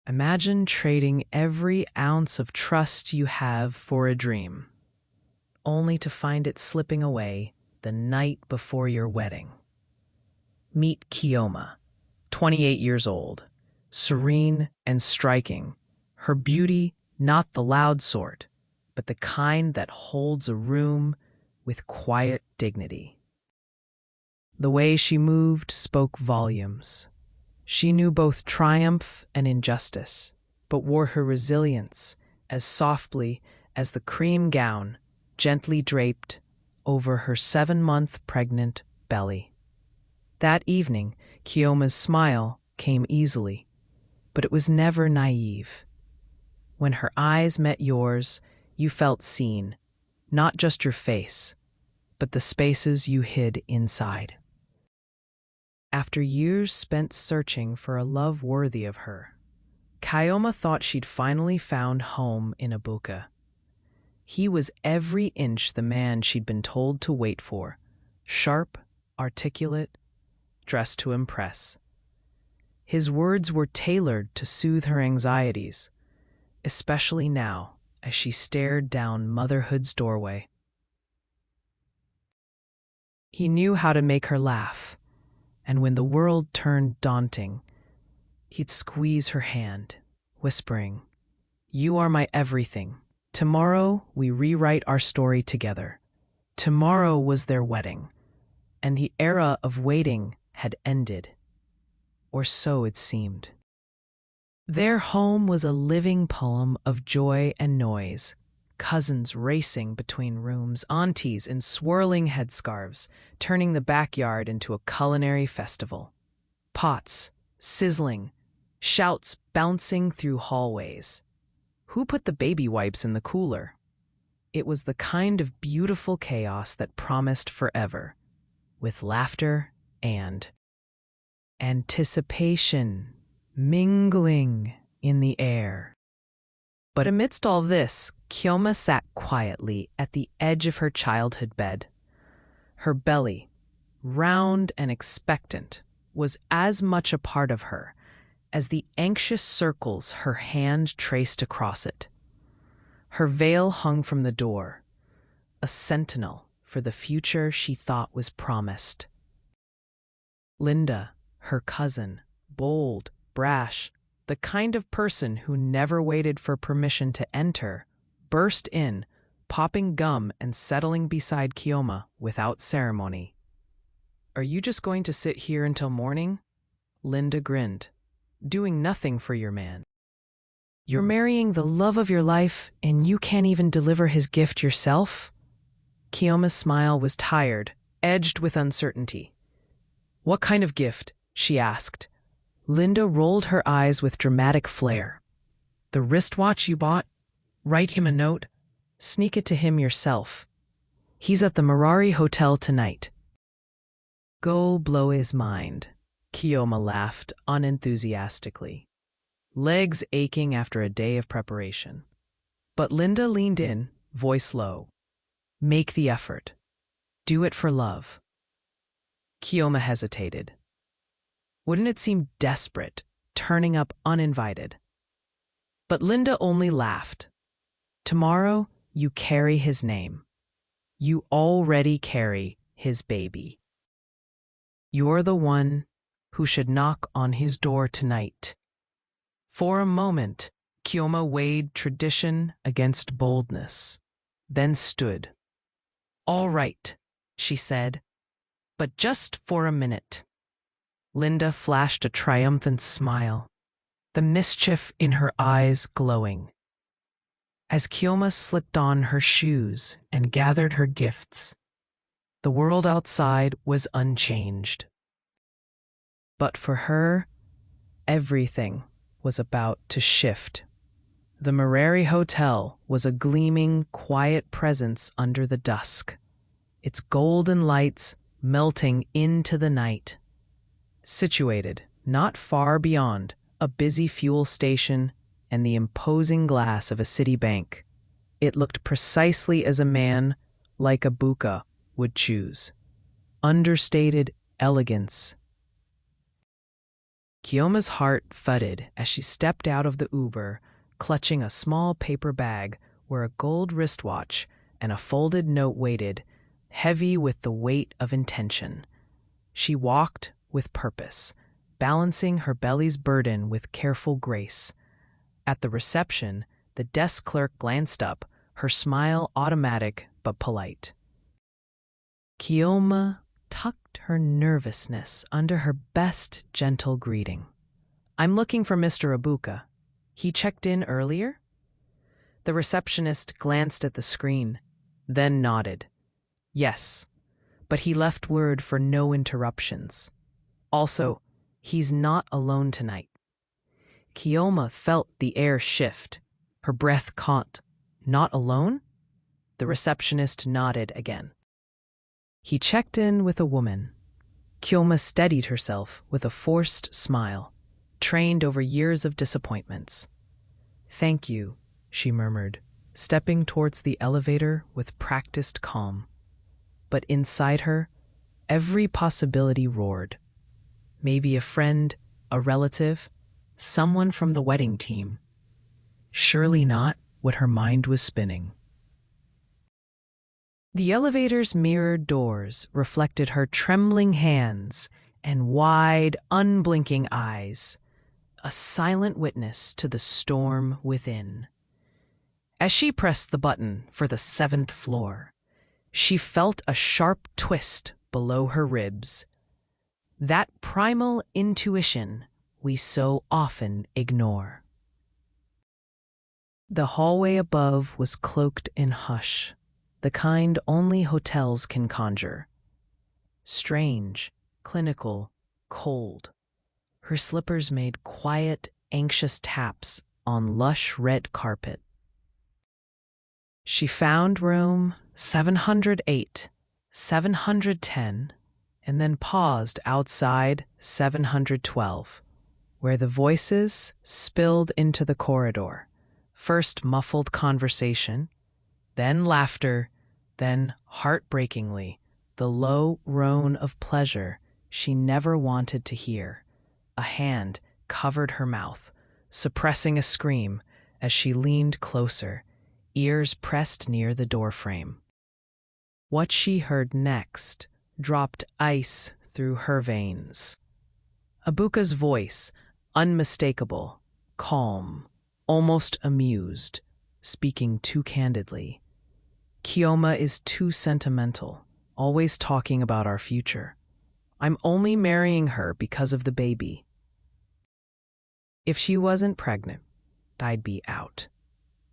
Imagine trading every ounce of trust you have for a dream, only to find it slipping away the night before your wedding. Meet Kioma, 28 years old, serene and striking, her beauty not the loud sort, but the kind that holds a room with quiet dignity. The way she moved spoke volumes. She knew both triumph and injustice, but wore her resilience as softly as the cream gown gently draped over her 7-month pregnant belly. That evening, Kioma's smile came easily, but it was never naive. When her eyes met yours, you felt seen, not just your face, but the spaces you hid inside. After years spent searching for a love worthy of her, Kioma thought she'd finally found home in EBUBE. He was every inch the man she'd been told to wait for, sharp, articulate, dressed to impress. His words were tailored to soothe her anxieties, especially now as she stared down motherhood's doorway. He knew how to make her laugh, and when the world turned daunting, he'd squeeze her hand, whispering, "You are my everything. Tomorrow we rewrite our story together." Tomorrow was their wedding, and the era of waiting had ended, or so it seemed. Their home was a living poem of joy and noise, cousins racing between rooms, aunties in swirling headscarves, turning the backyard into a culinary festival. Pots sizzling, shouts bouncing through hallways. Who put the baby wipes in the cooler? It was the kind of beautiful chaos that promised forever, with laughter and anticipation mingling in the air. But amidst all this, Kioma sat quietly at the edge of her childhood bed. Her belly, round and expectant, was as much a part of her as the anxious circles her hand traced across it. Her veil hung from the door, a sentinel for the future she thought was promised. Linda, her cousin, bold, brash, the kind of person who never waited for permission to enter, burst in, popping gum and settling beside Kioma without ceremony. "Are you just going to sit here until morning?" Linda grinned. "Doing nothing for your man. You're marrying the love of your life, and you can't even deliver his gift yourself?" Kioma's smile was tired, edged with uncertainty. "What kind of gift?" she asked. Linda rolled her eyes with dramatic flair. "The wristwatch you bought? Write him a note? Sneak it to him yourself. He's at the Mirari Hotel tonight." "Go blow his mind," Kioma laughed unenthusiastically, legs aching after a day of preparation. But Linda leaned in, voice low. "Make the effort. Do it for love." Kioma hesitated. Wouldn't it seem desperate, turning up uninvited? But Linda only laughed. "Tomorrow, you carry his name. You already carry his baby. You're the one who should knock on his door tonight." For a moment, Kioma weighed tradition against boldness, then stood. "All right," she said, "but just for a minute." Linda flashed a triumphant smile, the mischief in her eyes glowing. As Kioma slipped on her shoes and gathered her gifts, the world outside was unchanged. But for her, everything was about to shift. The Mirari Hotel was a gleaming, quiet presence under the dusk, its golden lights melting into the night. Situated not far beyond a busy fuel station and the imposing glass of a city bank, it looked precisely as a man like EBUBE would choose. Understated elegance Kiyoma's heart thudded as she stepped out of the Uber, clutching a small paper bag where a gold wristwatch and a folded note waited, heavy with the weight of intention. She walked with purpose, balancing her belly's burden with careful grace. At the reception, the desk clerk glanced up, her smile automatic but polite. Kiyoma tucked her nervousness under her best gentle greeting. "I'm looking for Mr. Ibuka. He checked in earlier?" The receptionist glanced at the screen, then nodded. "Yes, but he left word for no interruptions. Also, he's not alone tonight." Kiyoma felt the air shift. Her breath caught. "Not alone?" The receptionist nodded again. "He checked in with a woman." Kiyoma steadied herself with a forced smile, trained over years of disappointments. "Thank you," she murmured, stepping towards the elevator with practiced calm. But inside her, every possibility roared. Maybe a friend, a relative, someone from the wedding team. Surely not what her mind was spinning. The elevator's mirrored doors reflected her trembling hands and wide, unblinking eyes, a silent witness to the storm within. As she pressed the button for the 7th floor, she felt a sharp twist below her ribs. That primal intuition we so often ignore. The hallway above was cloaked in hush, the kind only hotels can conjure. Strange, clinical, cold. Her slippers made quiet, anxious taps on lush red carpet. She found room 708, 710, and then paused outside 712, where the voices spilled into the corridor. First muffled conversation, then laughter, then, heartbreakingly, the low groan of pleasure she never wanted to hear. A hand covered her mouth, suppressing a scream as she leaned closer, ears pressed near the doorframe. What she heard next dropped ice through her veins. Ibuka's voice, unmistakable, calm, almost amused, speaking too candidly. "Kiyoma is too sentimental, always talking about our future. I'm only marrying her because of the baby. If she wasn't pregnant, I'd be out."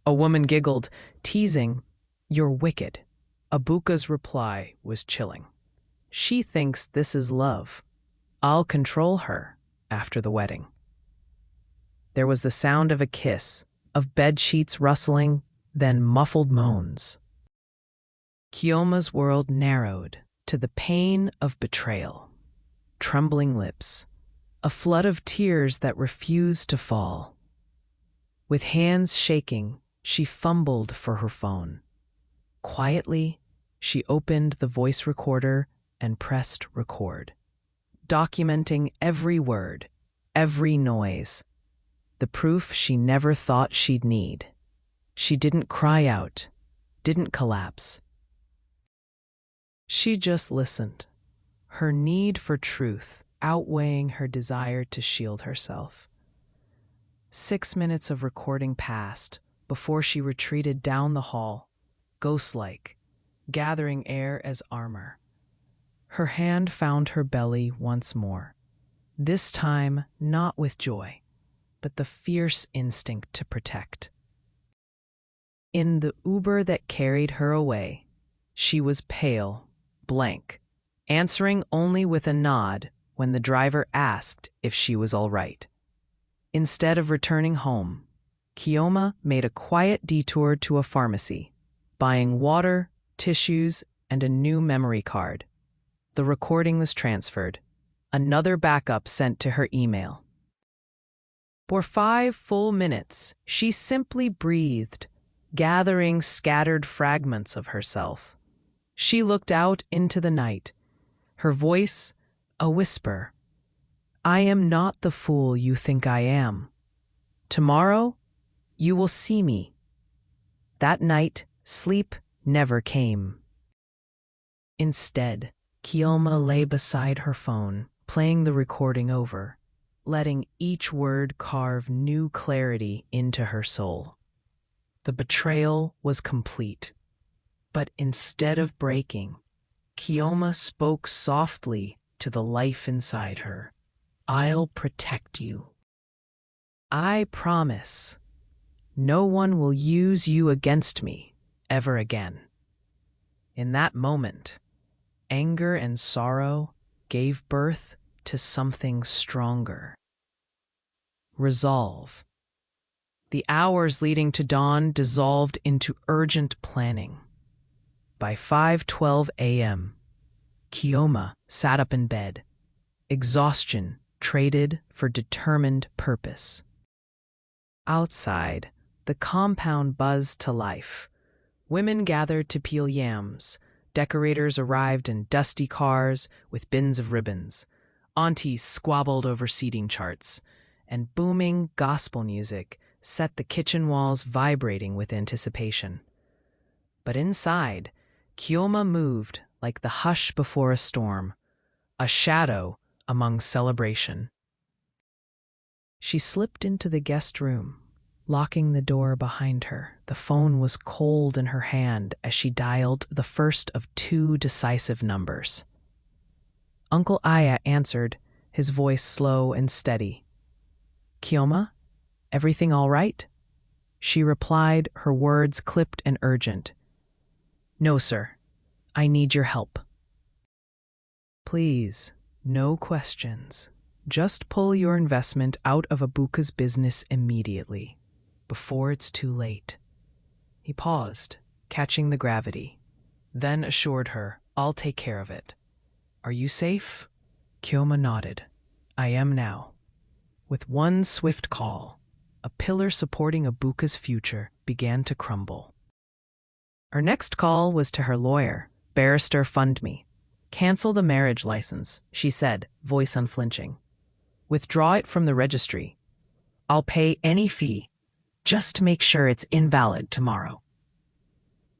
A woman giggled, teasing, "You're wicked." Ibuka's reply was chilling. "She thinks this is love. I'll control her after the wedding." There was the sound of a kiss, of bed sheets rustling, then muffled moans. Kiyoma's world narrowed to the pain of betrayal. Trembling lips, a flood of tears that refused to fall. With hands shaking, she fumbled for her phone. Quietly, she opened the voice recorder and pressed record, documenting every word, every noise, the proof she never thought she'd need. She didn't cry out, didn't collapse. She just listened, her need for truth outweighing her desire to shield herself. 6 minutes of recording passed before she retreated down the hall, ghost-like, gathering air as armor. Her hand found her belly once more, this time not with joy, but the fierce instinct to protect. In the Uber that carried her away, she was pale, blank, answering only with a nod when the driver asked if she was all right. Instead of returning home, Kiyoma made a quiet detour to a pharmacy, buying water, tissues, and a new memory card. The recording was transferred, another backup sent to her email. For 5 full minutes, she simply breathed, gathering scattered fragments of herself. She looked out into the night, her voice a whisper. I am not the fool you think I am. Tomorrow, you will see me. That night, sleep never came. Instead, Kioma lay beside her phone, playing the recording over, letting each word carve new clarity into her soul. The betrayal was complete. But instead of breaking, Kioma spoke softly to the life inside her. I'll protect you. I promise. No one will use you against me ever again. In that moment, anger and sorrow gave birth to something stronger. Resolve. The hours leading to dawn dissolved into urgent planning. By 5:12 a.m., Kioma sat up in bed, exhaustion traded for determined purpose. Outside, the compound buzzed to life. Women gathered to peel yams. Decorators arrived in dusty cars with bins of ribbons. Aunties squabbled over seating charts. And booming gospel music set the kitchen walls vibrating with anticipation. But inside, Kioma moved like the hush before a storm, a shadow among celebration. She slipped into the guest room, locking the door behind her. The phone was cold in her hand as she dialed the first of two decisive numbers. Uncle Aya answered, his voice slow and steady. Kioma, everything all right? She replied, her words clipped and urgent. No, sir. I need your help. Please, no questions. Just pull your investment out of Abuka's business immediately, before it's too late. He paused, catching the gravity, then assured her, I'll take care of it. Are you safe? Kioma nodded. I am now. With one swift call, a pillar supporting Abuka's future began to crumble. Her next call was to her lawyer, Barrister Fund Me. Cancel the marriage license, she said, voice unflinching. Withdraw it from the registry. I'll pay any fee. Just make sure it's invalid tomorrow.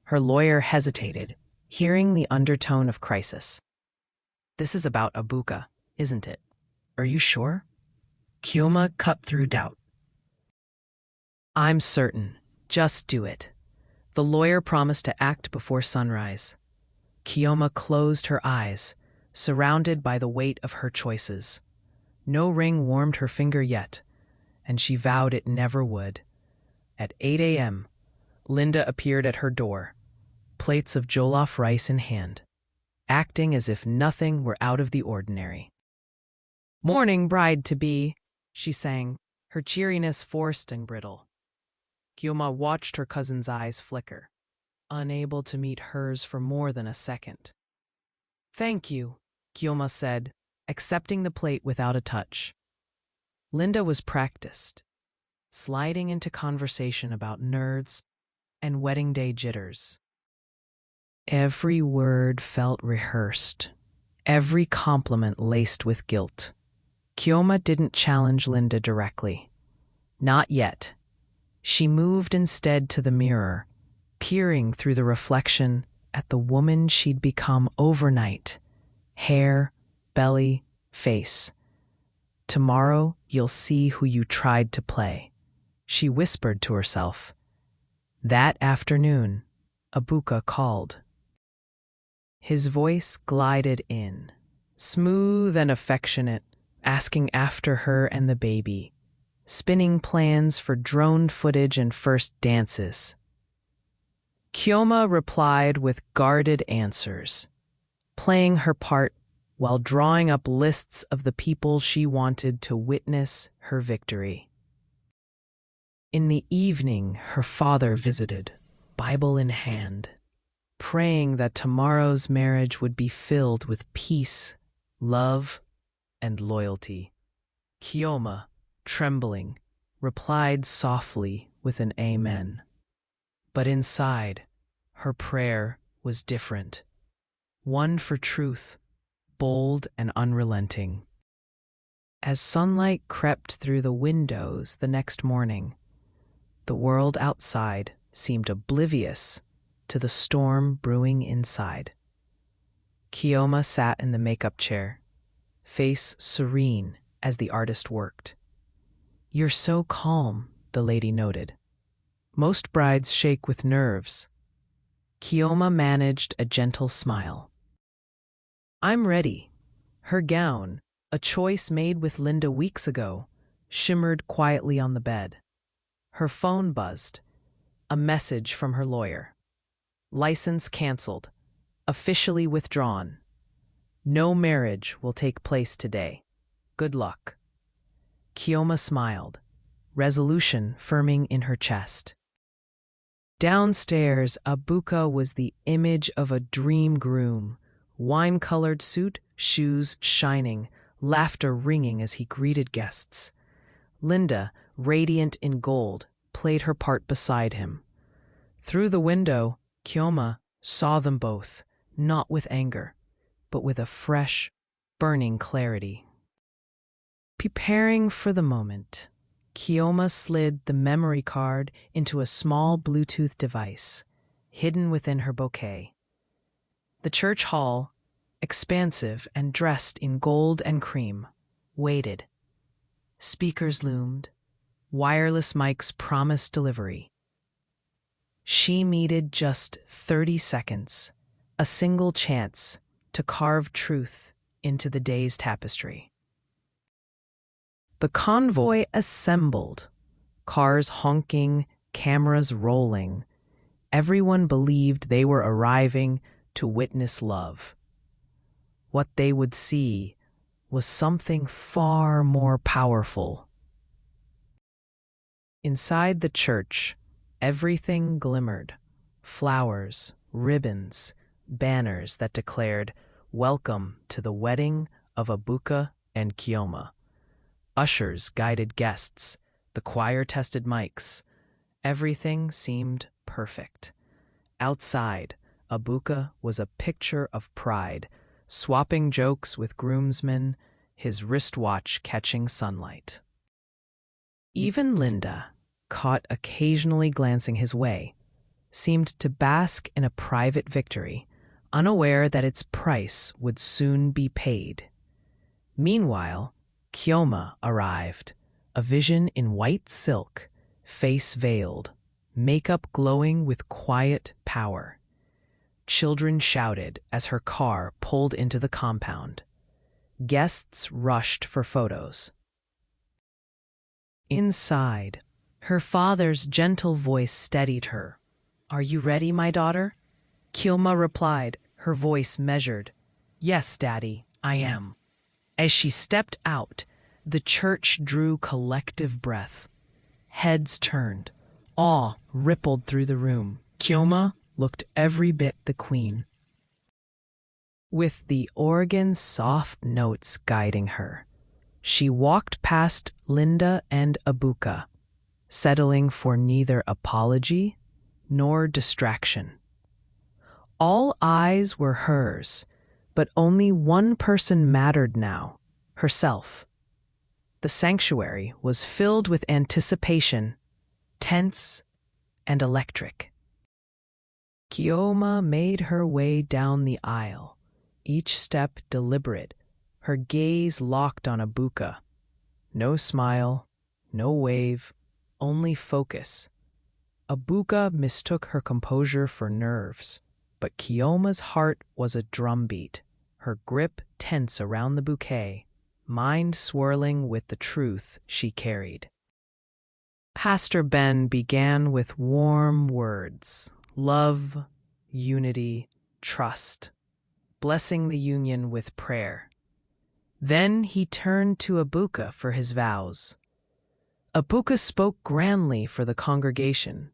Her lawyer hesitated, hearing the undertone of crisis. This is about Abuka, isn't it? Are you sure? Kioma cut through doubt. I'm certain. Just do it. The lawyer promised to act before sunrise. Kioma closed her eyes, surrounded by the weight of her choices. No ring warmed her finger yet, and she vowed it never would. At 8 a.m., Linda appeared at her door, plates of jollof rice in hand, acting as if nothing were out of the ordinary. Morning, bride-to-be, she sang, her cheeriness forced and brittle. Kioma watched her cousin's eyes flicker, unable to meet hers for more than a second. Thank you, Kioma said, accepting the plate without a touch. Linda was practiced, sliding into conversation about nerds and wedding day jitters. Every word felt rehearsed, every compliment laced with guilt. Kioma didn't challenge Linda directly. Not yet. She moved instead to the mirror, peering through the reflection at the woman she'd become overnight. Hair, belly, face. Tomorrow you'll see who you tried to play, she whispered to herself. That afternoon, Abuka called. His voice glided in, smooth and affectionate, asking after her and the baby, spinning plans for drone footage and first dances. Kioma replied with guarded answers, playing her part while drawing up lists of the people she wanted to witness her victory. In the evening, her father visited, Bible in hand, praying that tomorrow's marriage would be filled with peace, love, and loyalty. Kioma, trembling, replied softly with an amen. But inside, her prayer was different. One for truth, bold and unrelenting. As sunlight crept through the windows the next morning, the world outside seemed oblivious to the storm brewing inside. Kioma sat in the makeup chair, face serene as the artist worked. "You're so calm," the lady noted. "Most brides shake with nerves." Kioma managed a gentle smile. "I'm ready." Her gown, a choice made with Linda weeks ago, shimmered quietly on the bed. Her phone buzzed. A message from her lawyer. "License canceled. Officially withdrawn. No marriage will take place today. Good luck." Kioma smiled, resolution firming in her chest. Downstairs, Abuka was the image of a dream groom, wine-colored suit, shoes shining, laughter ringing as he greeted guests. Linda, radiant in gold, played her part beside him. Through the window, Kioma saw them both, not with anger, but with a fresh, burning clarity. Preparing for the moment, Kioma slid the memory card into a small Bluetooth device, hidden within her bouquet. The church hall, expansive and dressed in gold and cream, waited. Speakers loomed. Wireless mics promised delivery. She needed just 30 seconds, a single chance to carve truth into the day's tapestry. The convoy assembled, cars honking, cameras rolling. Everyone believed they were arriving to witness love. What they would see was something far more powerful. Inside the church, everything glimmered. Flowers, ribbons, banners that declared, "Welcome to the wedding of Abuka and Kioma." Ushers guided guests, the choir tested mics. Everything seemed perfect. Outside, Abuka was a picture of pride, swapping jokes with groomsmen, his wristwatch catching sunlight. Even Linda, caught occasionally glancing his way, seemed to bask in a private victory, unaware that its price would soon be paid. Meanwhile, Kioma arrived, a vision in white silk, face veiled, makeup glowing with quiet power. Children shouted as her car pulled into the compound. Guests rushed for photos. Inside, her father's gentle voice steadied her. "Are you ready, my daughter?" Kioma replied, her voice measured. "Yes, Daddy, I am." As she stepped out, the church drew collective breath. Heads turned. Awe rippled through the room. Kioma looked every bit the queen. With the organ's soft notes guiding her, she walked past Linda and Abuka, settling for neither apology nor distraction. All eyes were hers, but only one person mattered now, herself. The sanctuary was filled with anticipation, tense and electric. Kioma made her way down the aisle, each step deliberate, her gaze locked on Abuka. No smile, no wave, only focus. Abuka mistook her composure for nerves, but Kioma's heart was a drumbeat, her grip tense around the bouquet, mind swirling with the truth she carried. Pastor Ben began with warm words: love, unity, trust, blessing the union with prayer. Then he turned to Abuka for his vows. Abuka spoke grandly for the congregation,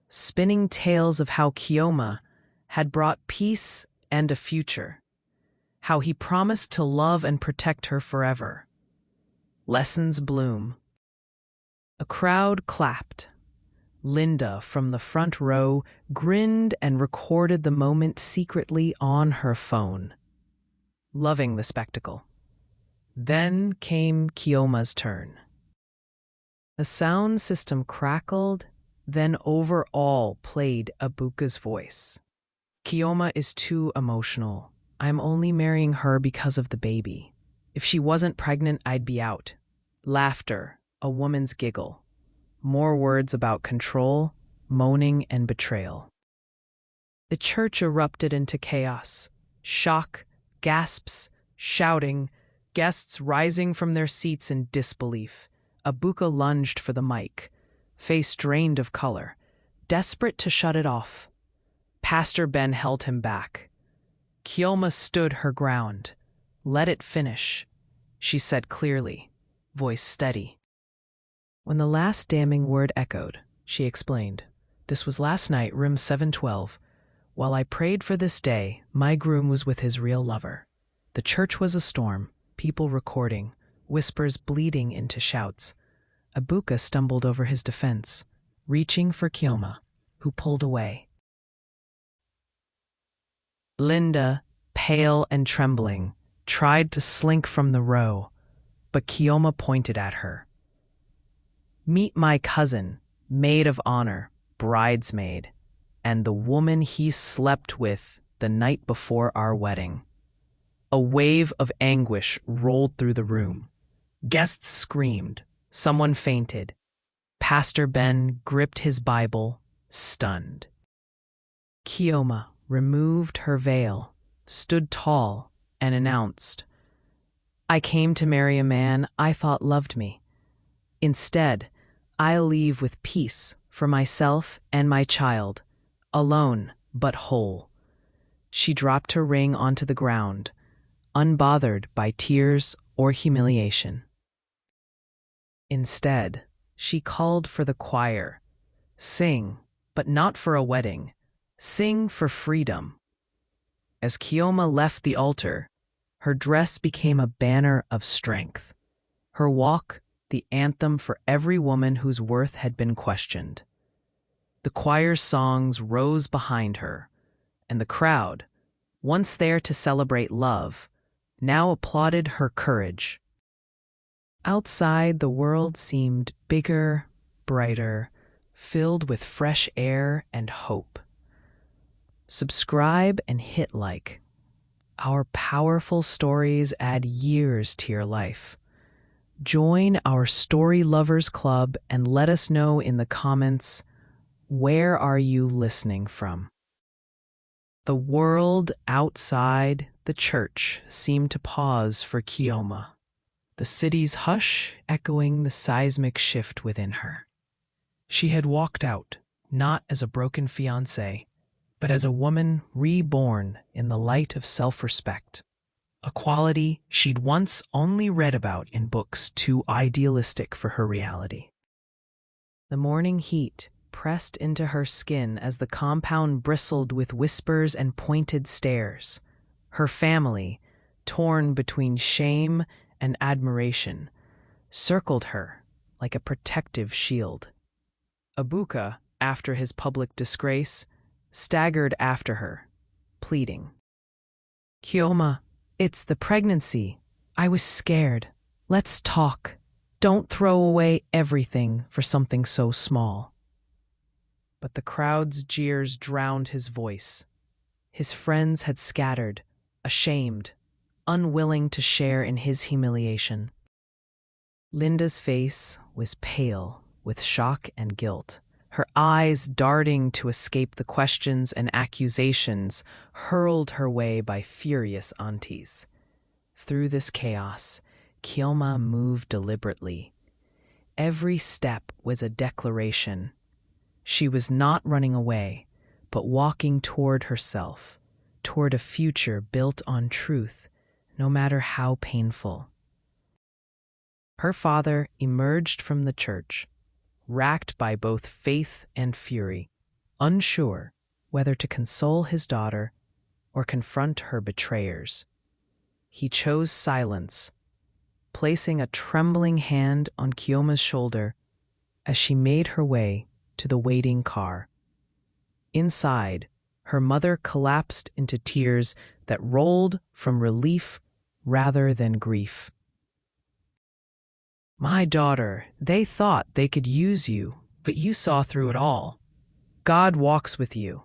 spinning tales of how Kioma had brought peace and a future, how he promised to love and protect her forever. Lessons bloom. A crowd clapped. Linda, from the front row, grinned and recorded the moment secretly on her phone. Loving the spectacle. Then came Kioma's turn. The sound system crackled, then over all played Ibuka's voice. Kioma is too emotional. I'm only marrying her because of the baby. If she wasn't pregnant, I'd be out. Laughter, a woman's giggle. More words about control, moaning, and betrayal. The church erupted into chaos. Shock, gasps, shouting, guests rising from their seats in disbelief. Ibuka lunged for the mic, face drained of color, desperate to shut it off. Pastor Ben held him back. Kioma stood her ground. Let it finish, she said clearly, voice steady. When the last damning word echoed, she explained, "This was last night, room 712. While I prayed for this day, my groom was with his real lover. The church was a storm, people recording, whispers bleeding into shouts. Ibuka stumbled over his defense, reaching for Kioma, who pulled away. Linda, pale and trembling, tried to slink from the row, but Kioma pointed at her. Meet my cousin, maid of honor, bridesmaid, and the woman he slept with the night before our wedding." A wave of anguish rolled through the room. Guests screamed. Someone fainted. Pastor Ben gripped his Bible, stunned. Kioma removed her veil, stood tall, and announced, "I came to marry a man I thought loved me. Instead, I'll leave with peace for myself and my child, alone but whole." She dropped her ring onto the ground, unbothered by tears or humiliation. Instead, she called for the choir. Sing, but not for a wedding. Sing for freedom. As Kioma left the altar, her dress became a banner of strength. Her walk, the anthem for every woman whose worth had been questioned. The choir's songs rose behind her, and the crowd, once there to celebrate love, now applauded her courage. Outside, the world seemed bigger, brighter, filled with fresh air and hope. Subscribe and hit like. Our powerful stories add years to your life. Join our Story Lovers Club and let us know in the comments, where are you listening from? The world outside the church seemed to pause for Kioma, the city's hush echoing the seismic shift within her. She had walked out, not as a broken fiancée, but as a woman reborn in the light of self-respect, a quality she'd once only read about in books too idealistic for her reality. The morning heat pressed into her skin as the compound bristled with whispers and pointed stares. Her family, torn between shame and admiration, circled her like a protective shield. Ibuka, after his public disgrace, staggered after her, pleading. "Kioma, it's the pregnancy. I was scared. Let's talk. Don't throw away everything for something so small." But the crowd's jeers drowned his voice. His friends had scattered, ashamed, unwilling to share in his humiliation. Linda's face was pale with shock and guilt, her eyes darting to escape the questions and accusations hurled her way by furious aunties. Through this chaos, Kioma moved deliberately. Every step was a declaration. She was not running away, but walking toward herself, toward a future built on truth, no matter how painful. Her father emerged from the church, racked by both faith and fury, unsure whether to console his daughter or confront her betrayers. He chose silence, placing a trembling hand on Kioma's shoulder as she made her way to the waiting car. Inside, her mother collapsed into tears that rolled from relief rather than grief. My daughter, they thought they could use you, but you saw through it all. God walks with you."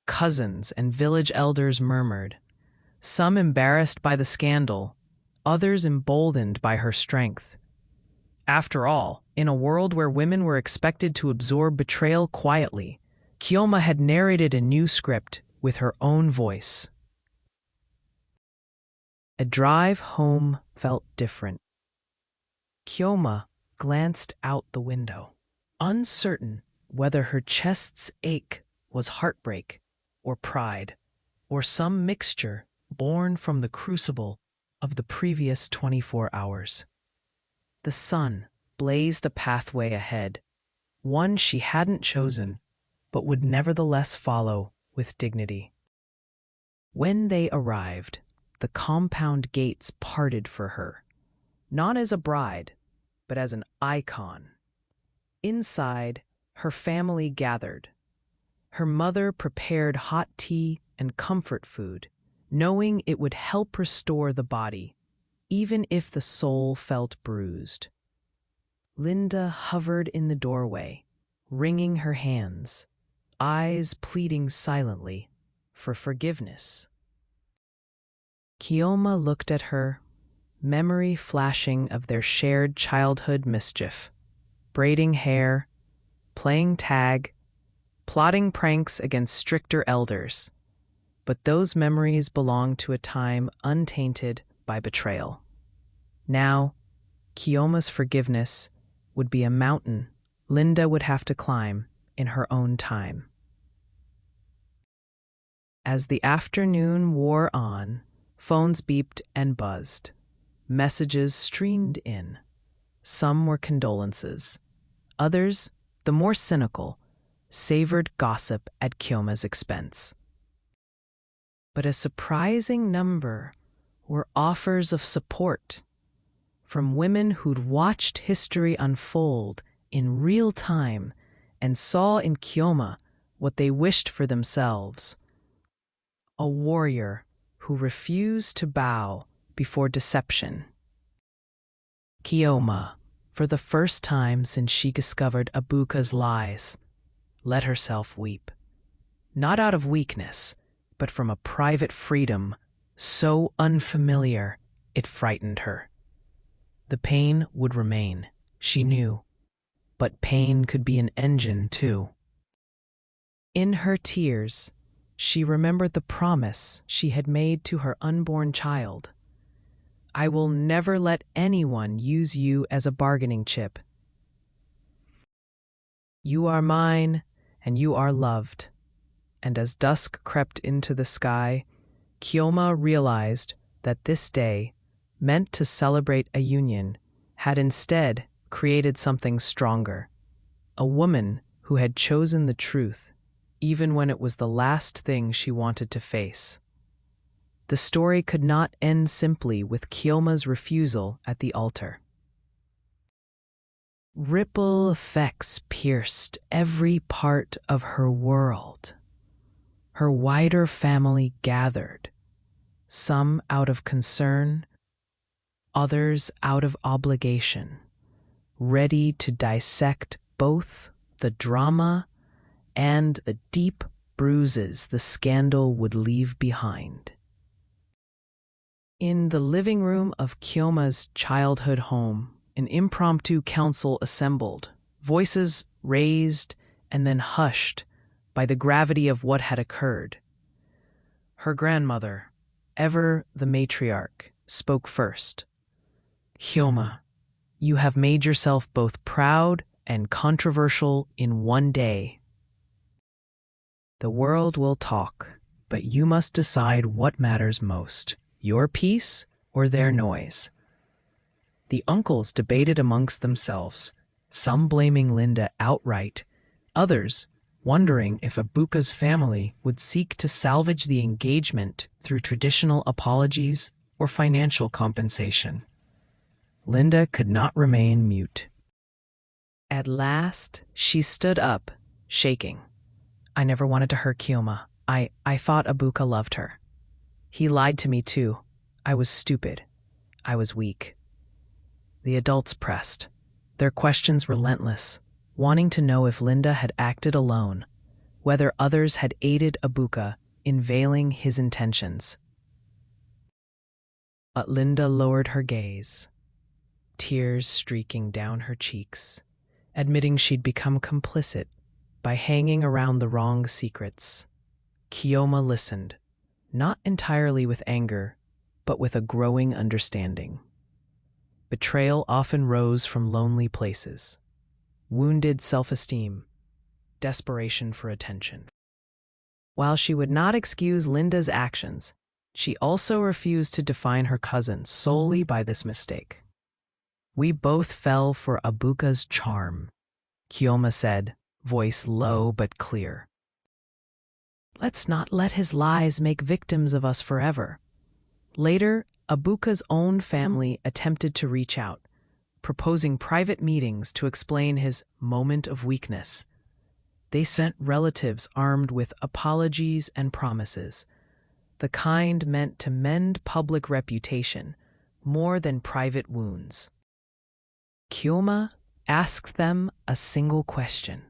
Cousins and village elders murmured, some embarrassed by the scandal, others emboldened by her strength. After all, in a world where women were expected to absorb betrayal quietly, Kioma had narrated a new script with her own voice. A drive home felt different. Kioma glanced out the window, uncertain whether her chest's ache was heartbreak or pride, or some mixture born from the crucible of the previous 24 hours. The sun blazed a pathway ahead, one she hadn't chosen, but would nevertheless follow with dignity. When they arrived, the compound gates parted for her, not as a bride, but as an icon. Inside, her family gathered. Her mother prepared hot tea and comfort food, knowing it would help restore the body, even if the soul felt bruised. Linda hovered in the doorway, wringing her hands, eyes pleading silently for forgiveness. Kioma looked at her, memory flashing of their shared childhood mischief, braiding hair, playing tag, plotting pranks against stricter elders. But those memories belonged to a time untainted by betrayal. Now, Kioma's forgiveness would be a mountain Linda would have to climb in her own time. As the afternoon wore on, phones beeped and buzzed. Messages streamed in. Some were condolences. Others, the more cynical, savored gossip at Kioma's expense. But a surprising number were offers of support from women who'd watched history unfold in real time and saw in Kioma what they wished for themselves. A warrior who refused to bow before deception. Kioma, for the first time since she discovered Abuka's lies, let herself weep. Not out of weakness, but from a private freedom so unfamiliar it frightened her. The pain would remain, she knew, but pain could be an engine too. In her tears, she remembered the promise she had made to her unborn child. I will never let anyone use you as a bargaining chip. You are mine, and you are loved. And as dusk crept into the sky, Kioma realized that this day, meant to celebrate a union, had instead created something stronger. A woman who had chosen the truth, even when it was the last thing she wanted to face. The story could not end simply with Kioma's refusal at the altar. Ripple effects pierced every part of her world. Her wider family gathered, some out of concern, others out of obligation, ready to dissect both the drama and the deep bruises the scandal would leave behind. In the living room of Kioma's childhood home, an impromptu council assembled, voices raised and then hushed by the gravity of what had occurred. Her grandmother, ever the matriarch, spoke first. Kioma, you have made yourself both proud and controversial in one day. The world will talk, but you must decide what matters most, your peace or their noise. The uncles debated amongst themselves, some blaming Linda outright, others wondering if Abuka's family would seek to salvage the engagement through traditional apologies or financial compensation. Linda could not remain mute. At last, she stood up, shaking. I never wanted to hurt Kioma. I thought Abuka loved her. He lied to me too. I was stupid. I was weak. The adults pressed, their questions relentless, wanting to know if Linda had acted alone, whether others had aided Ebuka in veiling his intentions. But Linda lowered her gaze, tears streaking down her cheeks, admitting she'd become complicit by hanging around the wrong secrets. Kioma listened, not entirely with anger, but with a growing understanding. Betrayal often rose from lonely places, wounded self-esteem, desperation for attention. While she would not excuse Linda's actions, she also refused to define her cousin solely by this mistake. "We both fell for Ebuka's charm," Kioma said, voice low but clear. "Let's not let his lies make victims of us forever." Later, Ebuka's own family attempted to reach out, proposing private meetings to explain his moment of weakness. They sent relatives armed with apologies and promises, the kind meant to mend public reputation more than private wounds. Kioma asked them a single question: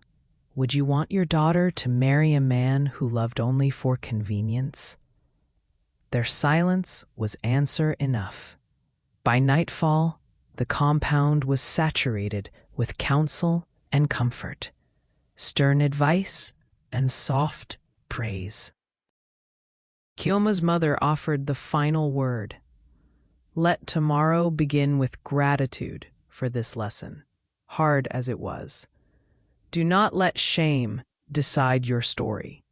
would you want your daughter to marry a man who loved only for convenience? Their silence was answer enough. By nightfall, the compound was saturated with counsel and comfort, stern advice and soft praise. Kioma's mother offered the final word: let tomorrow begin with gratitude for this lesson, hard as it was. Do not let shame decide your story.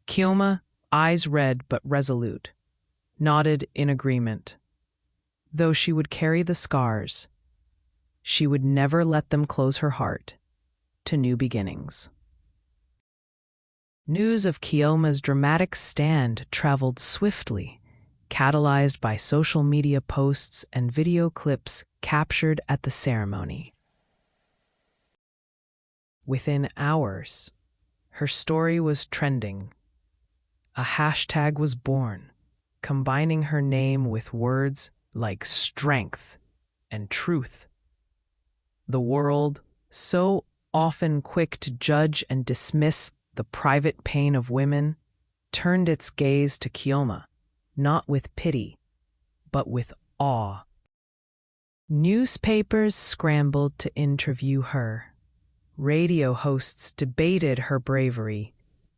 Kioma, eyes red but resolute, nodded in agreement. Though she would carry the scars, she would never let them close her heart to new beginnings. News of Kioma's dramatic stand traveled swiftly, catalyzed by social media posts and video clips captured at the ceremony. Within hours, her story was trending. A hashtag was born, combining her name with words like strength and truth. The world, so often quick to judge and dismiss the private pain of women, turned its gaze to Kioma, not with pity, but with awe. Newspapers scrambled to interview her. Radio hosts debated her bravery,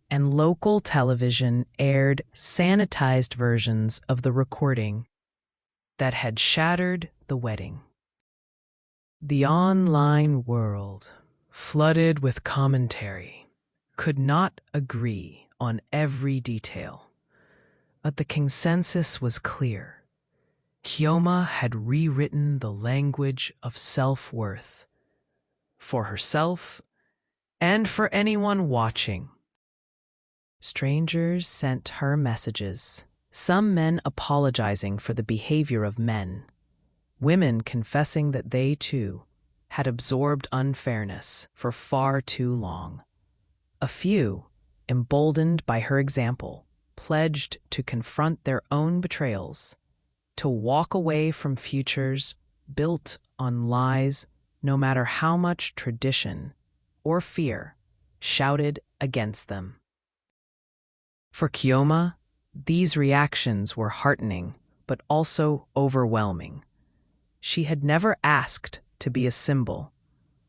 and local television aired sanitized versions of the recording that had shattered the wedding. The online world, flooded with commentary, could not agree on every detail, but the consensus was clear. Kioma had rewritten the language of self-worth for herself and for anyone watching. Strangers sent her messages, some men apologizing for the behavior of men, women confessing that they, too, had absorbed unfairness for far too long. A few, emboldened by her example, pledged to confront their own betrayals, to walk away from futures built on lies, no matter how much tradition or fear shouted against them. For Kioma, these reactions were heartening, but also overwhelming. She had never asked to be a symbol.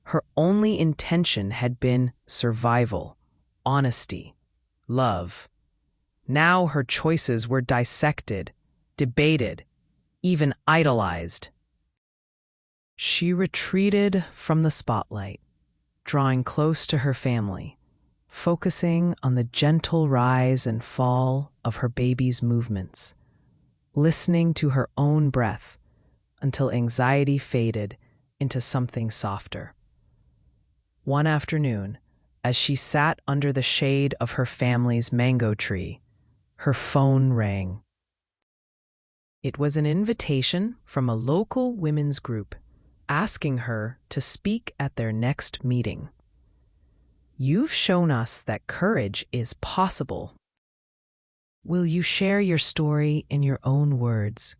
Her only intention had been survival, honesty, love. Now her choices were dissected, debated, even idolized. She retreated from the spotlight, drawing close to her family, focusing on the gentle rise and fall of her baby's movements, listening to her own breath until anxiety faded into something softer. One afternoon, as she sat under the shade of her family's mango tree, her phone rang. It was an invitation from a local women's group asking her to speak at their next meeting. "You've shown us that courage is possible. Will you share your story in your own words?"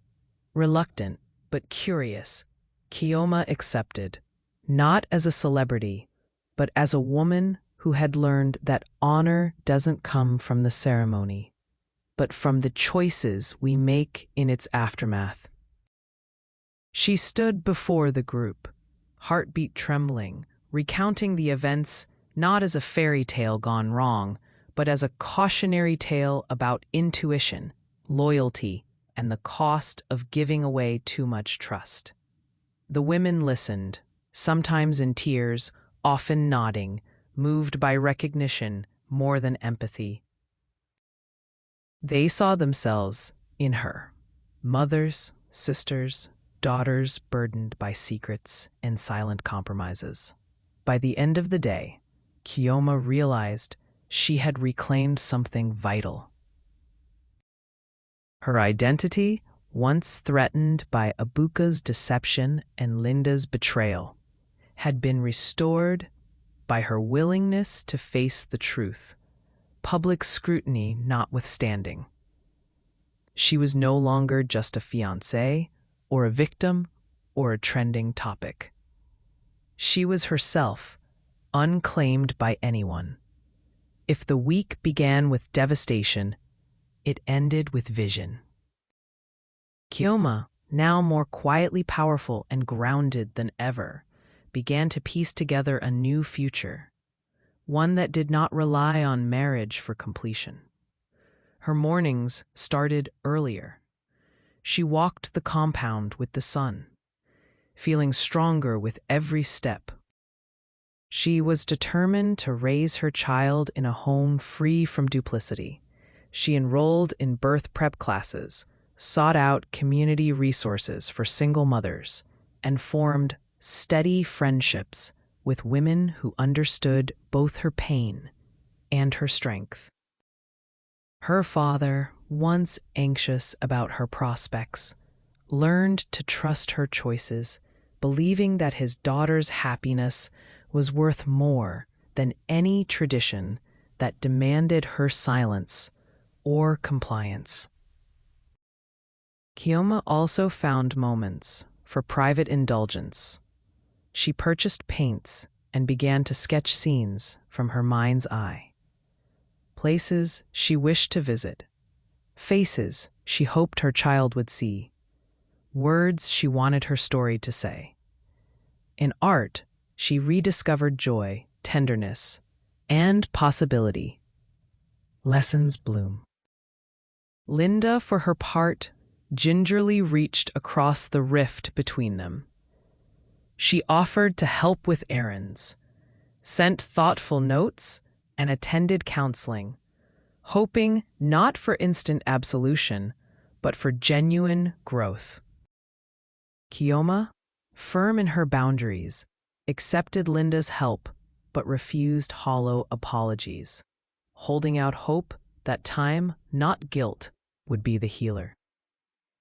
Reluctant but curious, Kiyoma accepted, not as a celebrity, but as a woman who had learned that honor doesn't come from the ceremony, but from the choices we make in its aftermath. She stood before the group, heartbeat trembling, recounting the events not as a fairy tale gone wrong, but as a cautionary tale about intuition, loyalty, and the cost of giving away too much trust. The women listened, sometimes in tears, often nodding, moved by recognition more than empathy. They saw themselves in her, mothers, sisters, daughters burdened by secrets and silent compromises. By the end of the day, Kiyoma realized she had reclaimed something vital. Her identity, once threatened by Abuka's deception and Linda's betrayal, had been restored by her willingness to face the truth, public scrutiny notwithstanding. She was no longer just a fiancée, or a victim, or a trending topic. She was herself, unclaimed by anyone. If the week began with devastation, it ended with vision. Kiyoma, now more quietly powerful and grounded than ever, began to piece together a new future, one that did not rely on marriage for completion. Her mornings started earlier. She walked the compound with the sun, feeling stronger with every step. She was determined to raise her child in a home free from duplicity. She enrolled in birth prep classes, sought out community resources for single mothers, and formed steady friendships with women who understood both her pain and her strength. Her father, once anxious about her prospects, learned to trust her choices, believing that his daughter's happiness was worth more than any tradition that demanded her silence or compliance. Kiyoma also found moments for private indulgence. She purchased paints and began to sketch scenes from her mind's eye. Places she wished to visit, faces she hoped her child would see, words she wanted her story to say. In art, she rediscovered joy, tenderness, and possibility. Lessons bloom. Linda, for her part, gingerly reached across the rift between them. She offered to help with errands, sent thoughtful notes, and attended counseling, hoping not for instant absolution, but for genuine growth. Kiyoma, firm in her boundaries, accepted Linda's help but refused hollow apologies, holding out hope that time, not guilt, would be the healer.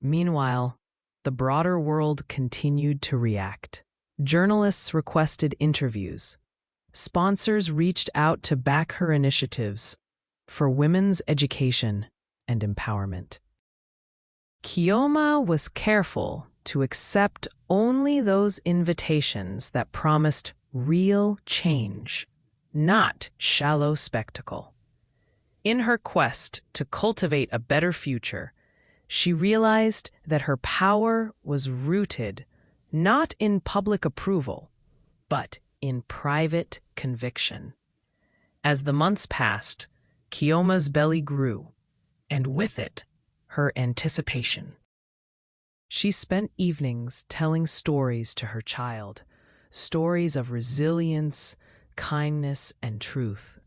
Meanwhile, the broader world continued to react. Journalists requested interviews. Sponsors reached out to back her initiatives for women's education and empowerment. Kiyoma was careful to accept only those invitations that promised real change, not shallow spectacle. In her quest to cultivate a better future, she realized that her power was rooted not in public approval, but in private conviction. As the months passed, Kiyoma's belly grew, and with it, her anticipation. She spent evenings telling stories to her child, stories of resilience, kindness, and truth.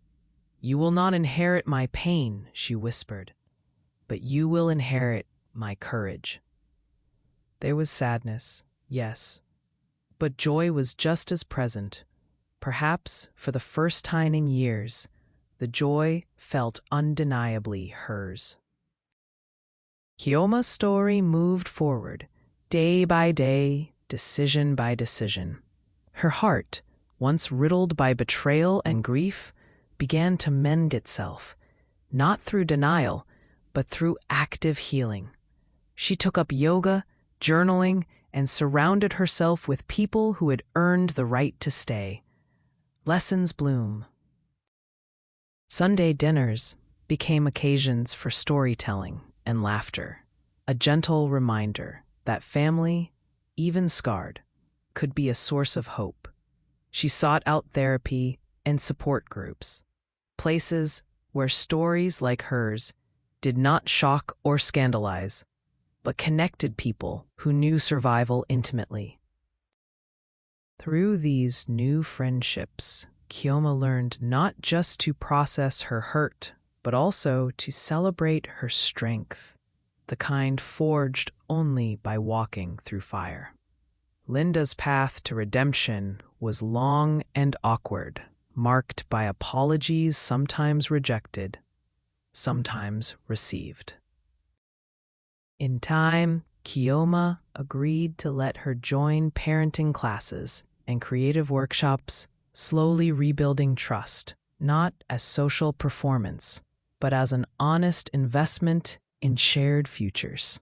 "You will not inherit my pain," she whispered, "but you will inherit my courage." There was sadness, yes, but joy was just as present. Perhaps for the first time in years, the joy felt undeniably hers. Kiyoma's story moved forward, day by day, decision by decision. Her heart, once riddled by betrayal and grief, began to mend itself, not through denial, but through active healing. She took up yoga, journaling, and surrounded herself with people who had earned the right to stay. Lessons bloom. Sunday dinners became occasions for storytelling and laughter, a gentle reminder that family, even scarred, could be a source of hope. She sought out therapy and support groups, places where stories like hers did not shock or scandalize, but connected people who knew survival intimately. Through these new friendships, Kioma learned not just to process her hurt, but also to celebrate her strength, the kind forged only by walking through fire. Linda's path to redemption was long and awkward, marked by apologies sometimes rejected, sometimes received. In time, Kioma agreed to let her join parenting classes and creative workshops, slowly rebuilding trust, not as social performance, but as an honest investment in shared futures.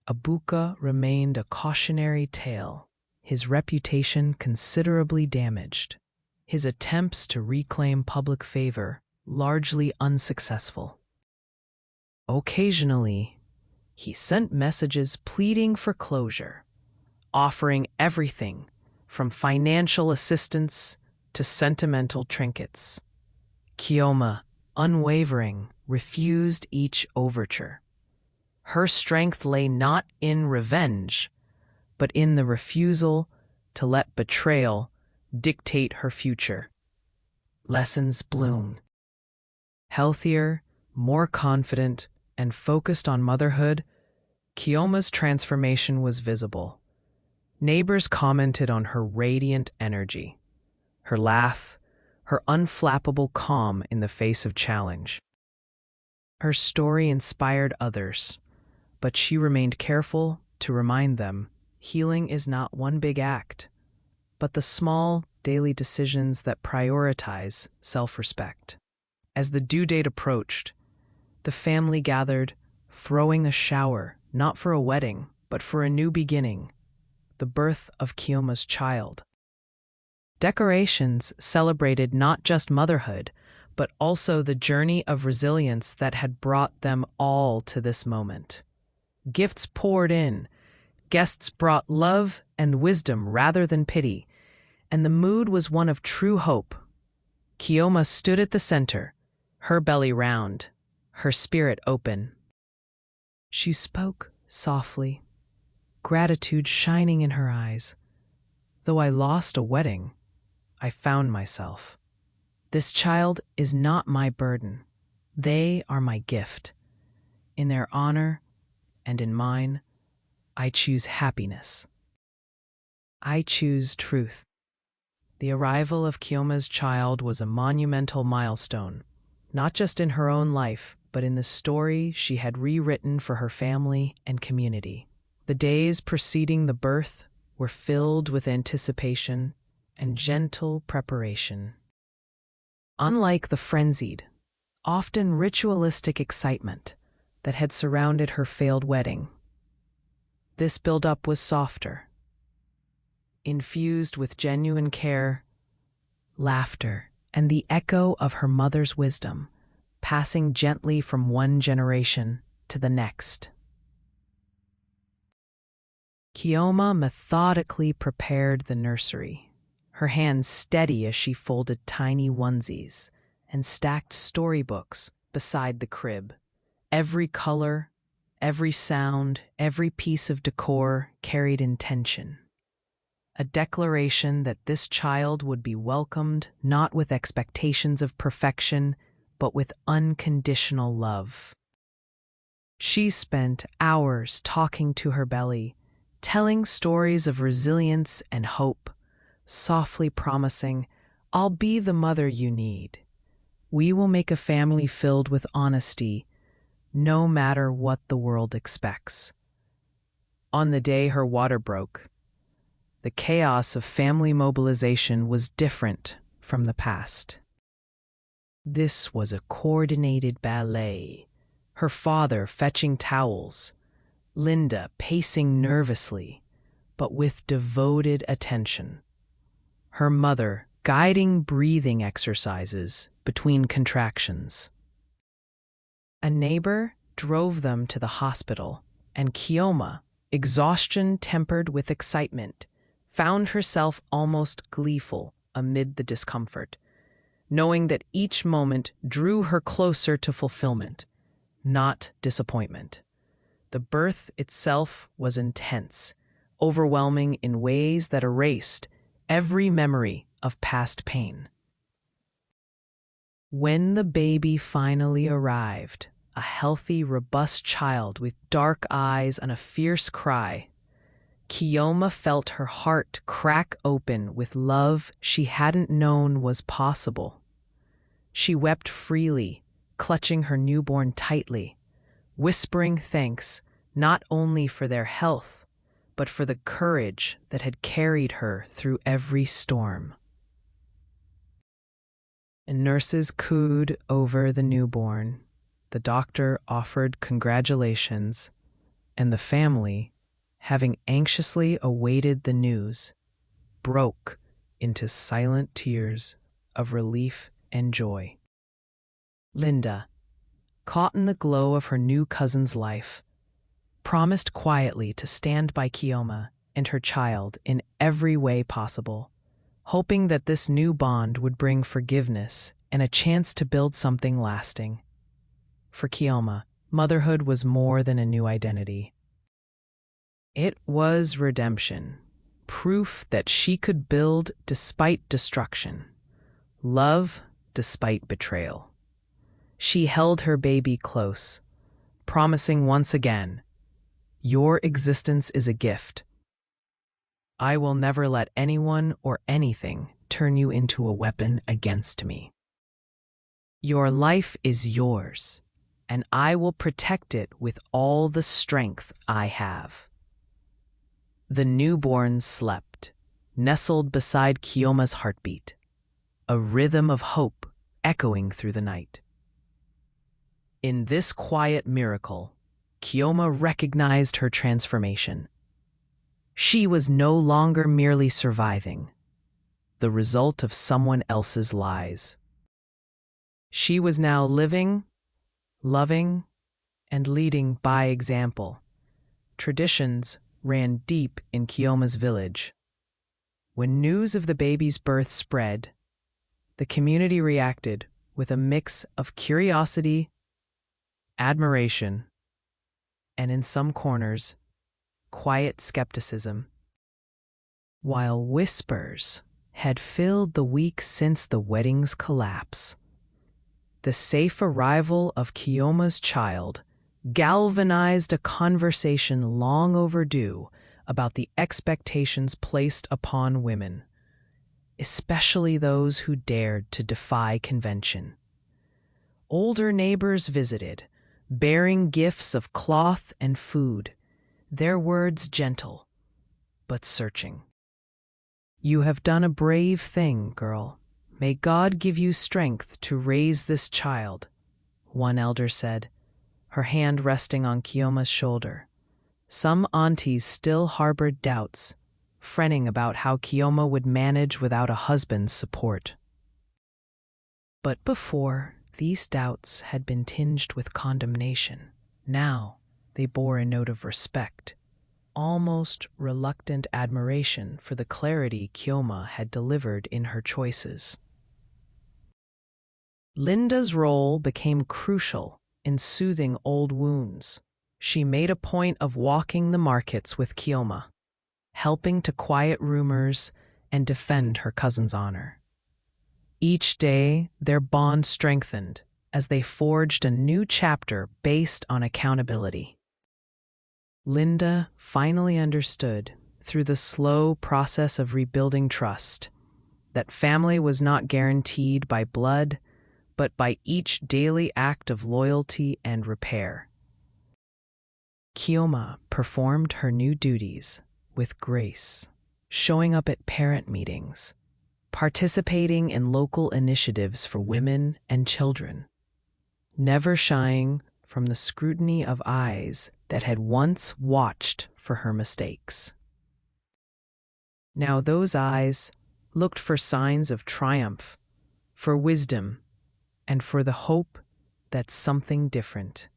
Ebuka remained a cautionary tale, his reputation considerably damaged, his attempts to reclaim public favor largely unsuccessful. Occasionally, he sent messages pleading for closure, offering everything from financial assistance to sentimental trinkets. Kioma, unwavering, refused each overture. Her strength lay not in revenge, but in the refusal to let betrayal dictate her future. Lessons bloom. Healthier, more confident, and focused on motherhood, Kioma's transformation was visible. Neighbors commented on her radiant energy, her laugh, her unflappable calm in the face of challenge. Her story inspired others, but she remained careful to remind them healing is not one big act, but the small, daily decisions that prioritize self-respect. As the due date approached, the family gathered, throwing a shower, not for a wedding, but for a new beginning, the birth of Kioma's child. Decorations celebrated not just motherhood, but also the journey of resilience that had brought them all to this moment. Gifts poured in, guests brought love and wisdom rather than pity, and the mood was one of true hope. Kioma stood at the center, her belly round, her spirit open. She spoke softly, gratitude shining in her eyes. Though I lost a wedding, I found myself. This child is not my burden. They are my gift. In their honor and in mine, I choose happiness. I choose truth. The arrival of Kioma's child was a monumental milestone, not just in her own life, but in the story she had rewritten for her family and community. The days preceding the birth were filled with anticipation and gentle preparation. Unlike the frenzied, often ritualistic excitement that had surrounded her failed wedding, this build-up was softer, infused with genuine care, laughter, and the echo of her mother's wisdom, passing gently from one generation to the next. Kioma methodically prepared the nursery, her hands steady as she folded tiny onesies and stacked storybooks beside the crib. Every color, every sound, every piece of decor carried intention. A declaration that this child would be welcomed not with expectations of perfection, but with unconditional love. She spent hours talking to her belly, telling stories of resilience and hope, softly promising, "I'll be the mother you need. We will make a family filled with honesty, no matter what the world expects." On the day her water broke, the chaos of family mobilization was different from the past. This was a coordinated ballet, her father fetching towels, Linda pacing nervously, but with devoted attention. Her mother guiding breathing exercises between contractions. A neighbor drove them to the hospital, and Kioma, exhaustion tempered with excitement, found herself almost gleeful amid the discomfort, knowing that each moment drew her closer to fulfillment, not disappointment. The birth itself was intense, overwhelming in ways that erased every memory of past pain. When the baby finally arrived, a healthy, robust child with dark eyes and a fierce cry, Kioma felt her heart crack open with love she hadn't known was possible. She wept freely, clutching her newborn tightly, whispering thanks not only for their health, but for the courage that had carried her through every storm. And nurses cooed over the newborn. The doctor offered congratulations, and the family, having anxiously awaited the news, broke into silent tears of relief and joy. Linda, caught in the glow of her new cousin's life, promised quietly to stand by Kioma and her child in every way possible, hoping that this new bond would bring forgiveness and a chance to build something lasting. For Kioma, motherhood was more than a new identity. It was redemption, proof that she could build despite destruction, love despite betrayal. She held her baby close, promising once again, "Your existence is a gift. I will never let anyone or anything turn you into a weapon against me. Your life is yours, and I will protect it with all the strength I have." The newborn slept, nestled beside Kioma's heartbeat, a rhythm of hope echoing through the night. In this quiet miracle, Kioma recognized her transformation. She was no longer merely surviving, the result of someone else's lies. She was now living, loving, and leading by example. Traditions ran deep in Kioma's village. When news of the baby's birth spread, the community reacted with a mix of curiosity, admiration, and in some corners, quiet skepticism. While whispers had filled the weeks since the wedding's collapse, the safe arrival of Kioma's child galvanized a conversation long overdue about the expectations placed upon women, especially those who dared to defy convention. Older neighbors visited, bearing gifts of cloth and food, their words gentle but searching. "You have done a brave thing, girl. May God give you strength to raise this child," one elder said, her hand resting on Kioma's shoulder. Some aunties still harbored doubts, fretting about how Kioma would manage without a husband's support. But before, these doubts had been tinged with condemnation. Now they bore a note of respect, almost reluctant admiration for the clarity Kioma had delivered in her choices. Linda's role became crucial in soothing old wounds. She made a point of walking the markets with Kioma, helping to quiet rumors and defend her cousin's honor. Each day, their bond strengthened as they forged a new chapter based on accountability. Linda finally understood, through the slow process of rebuilding trust, that family was not guaranteed by blood, but by each daily act of loyalty and repair. Kioma performed her new duties with grace, showing up at parent meetings, participating in local initiatives for women and children, never shying from the scrutiny of eyes that had once watched for her mistakes. Now those eyes looked for signs of triumph, for wisdom, and for the hope that something different,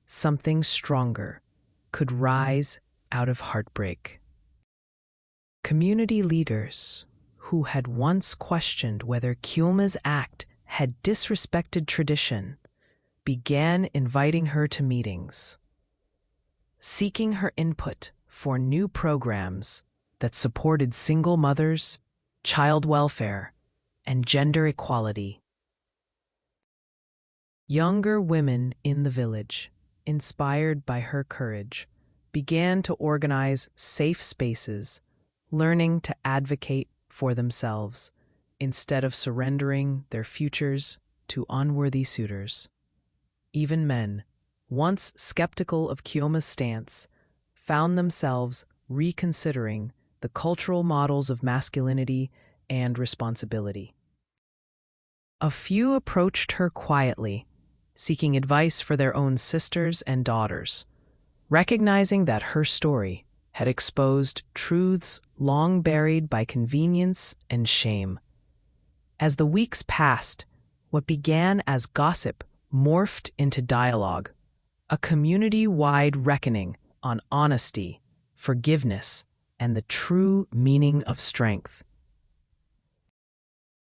something stronger, could rise out of heartbreak. Community leaders who had once questioned whether Kyoma's act had disrespected tradition began inviting her to meetings, seeking her input for new programs that supported single mothers, child welfare, and gender equality. Younger women in the village, inspired by her courage, began to organize safe spaces, learning to advocate for themselves instead of surrendering their futures to unworthy suitors. Even men, once skeptical of Kyoma's stance, found themselves reconsidering the cultural models of masculinity and responsibility. A few approached her quietly, seeking advice for their own sisters and daughters, recognizing that her story had exposed truths long buried by convenience and shame. As the weeks passed, what began as gossip morphed into dialogue, a community-wide reckoning on honesty, forgiveness, and the true meaning of strength.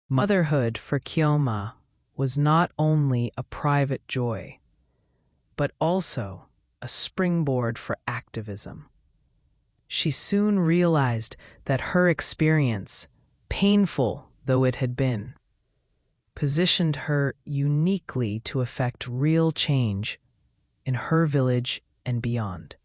Motherhood for Kyoma was not only a private joy, but also a springboard for activism. She soon realized that her experience, painful though it had been, positioned her uniquely to effect real change in her village and beyond.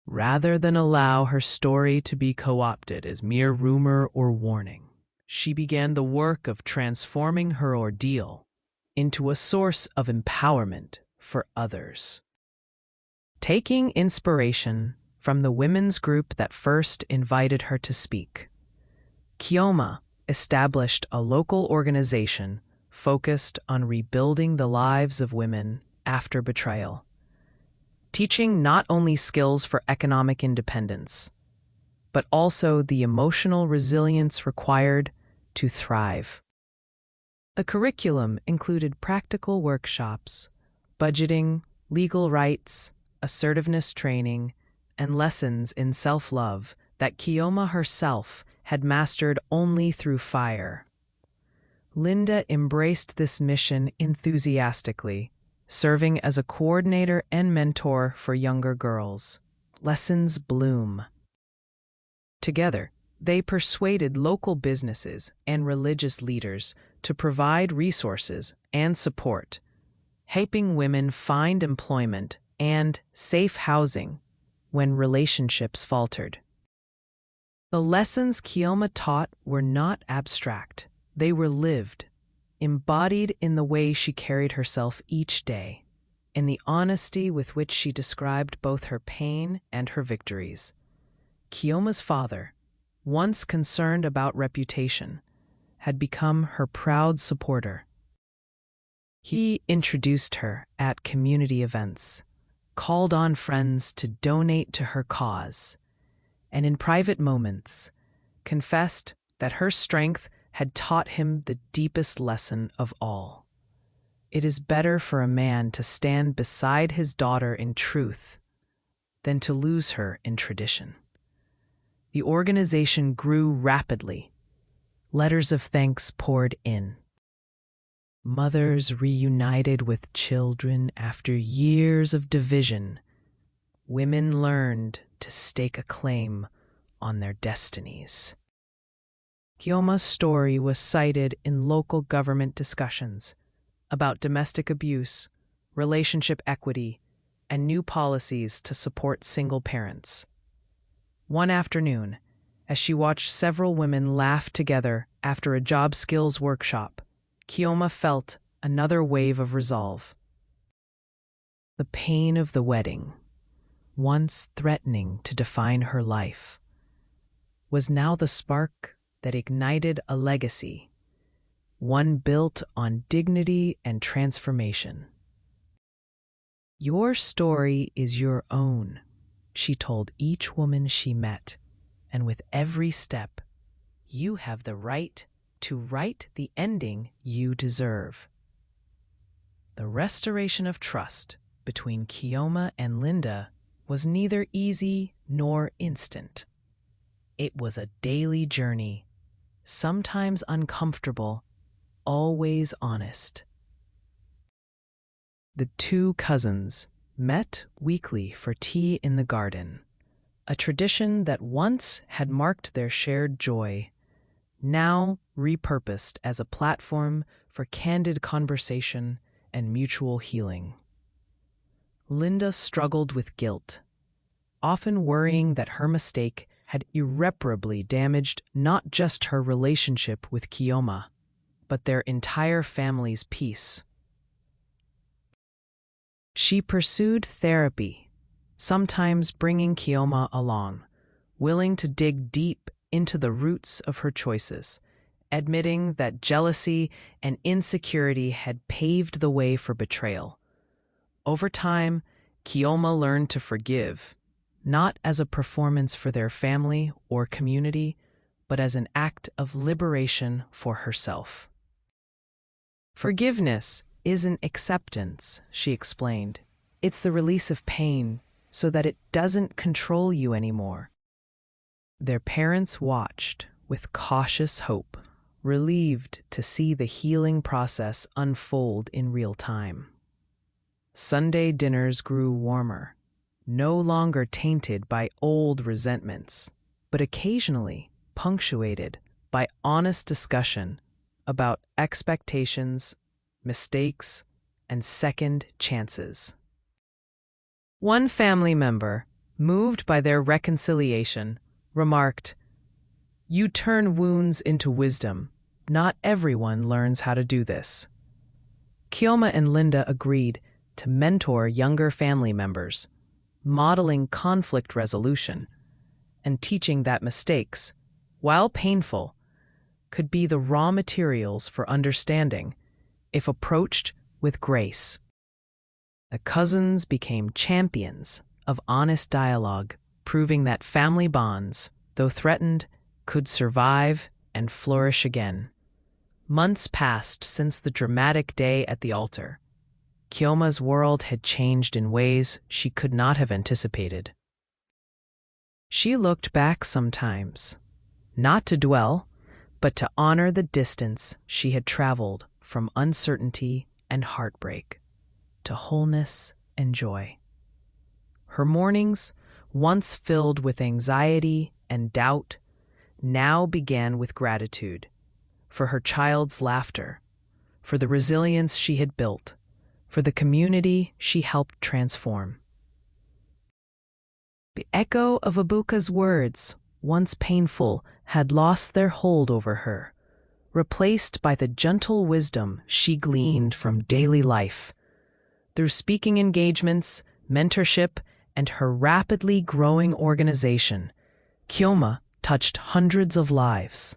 Rather than allow her story to be co-opted as mere rumor or warning, she began the work of transforming her ordeal into a source of empowerment for others. Taking inspiration from the women's group that first invited her to speak, Kyoma established a local organization focused on rebuilding the lives of women after betrayal, teaching not only skills for economic independence, but also the emotional resilience required to thrive. The curriculum included practical workshops, budgeting, legal rights, assertiveness training, and lessons in self-love that Kyoma herself had mastered only through fire. Linda embraced this mission enthusiastically, serving as a coordinator and mentor for younger girls. Lessons bloom. Together, they persuaded local businesses and religious leaders to provide resources and support, helping women find employment and safe housing when relationships faltered. The lessons Kyoma taught were not abstract. They were lived, embodied in the way she carried herself each day, in the honesty with which she described both her pain and her victories. Kyoma's father, once concerned about reputation, had become her proud supporter. He introduced her at community events, called on friends to donate to her cause, and in private moments, confessed that her strength had taught him the deepest lesson of all. It is better for a man to stand beside his daughter in truth than to lose her in tradition. The organization grew rapidly. Letters of thanks poured in. Mothers reunited with children after years of division. Women learned to stake a claim on their destinies. Kyoma's story was cited in local government discussions about domestic abuse, relationship equity, and new policies to support single parents. One afternoon, as she watched several women laugh together after a job skills workshop, Kyoma felt another wave of resolve. The pain of the wedding, once threatening to define her life, was now the spark that ignited a legacy, one built on dignity and transformation. "Your story is your own," she told each woman she met, and with every step, you have the right to write the ending you deserve. The restoration of trust between Kioma and Linda was neither easy nor instant. It was a daily journey, sometimes uncomfortable, always honest. The two cousins met weekly for tea in the garden, a tradition that once had marked their shared joy, now repurposed as a platform for candid conversation and mutual healing. Linda struggled with guilt, often worrying that her mistake had irreparably damaged not just her relationship with Kioma, but their entire family's peace. She pursued therapy, sometimes bringing Kioma along, willing to dig deep into the roots of her choices, admitting that jealousy and insecurity had paved the way for betrayal. Over time, Kioma learned to forgive, not as a performance for their family or community, but as an act of liberation for herself. Forgiveness isn't acceptance, she explained. It's the release of pain so that it doesn't control you anymore. Their parents watched with cautious hope, relieved to see the healing process unfold in real time. Sunday dinners grew warmer, no longer tainted by old resentments, but occasionally punctuated by honest discussion about expectations, mistakes, and second chances. One family member, moved by their reconciliation, remarked, "You turn wounds into wisdom. Not everyone learns how to do this." Kioma and Linda agreed to mentor younger family members, modeling conflict resolution and teaching that mistakes, while painful, could be the raw materials for understanding if approached with grace. The cousins became champions of honest dialogue, proving that family bonds, though threatened, could survive and flourish again. Months passed since the dramatic day at the altar. Kioma's world had changed in ways she could not have anticipated. She looked back sometimes, not to dwell, but to honor the distance she had traveled from uncertainty and heartbreak to wholeness and joy. Her mornings, once filled with anxiety and doubt, now began with gratitude for her child's laughter, for the resilience she had built, for the community she helped transform. The echo of Ebuka's words, once painful, had lost their hold over her, replaced by the gentle wisdom she gleaned from daily life. Through speaking engagements, mentorship, and her rapidly growing organization, Kioma touched hundreds of lives.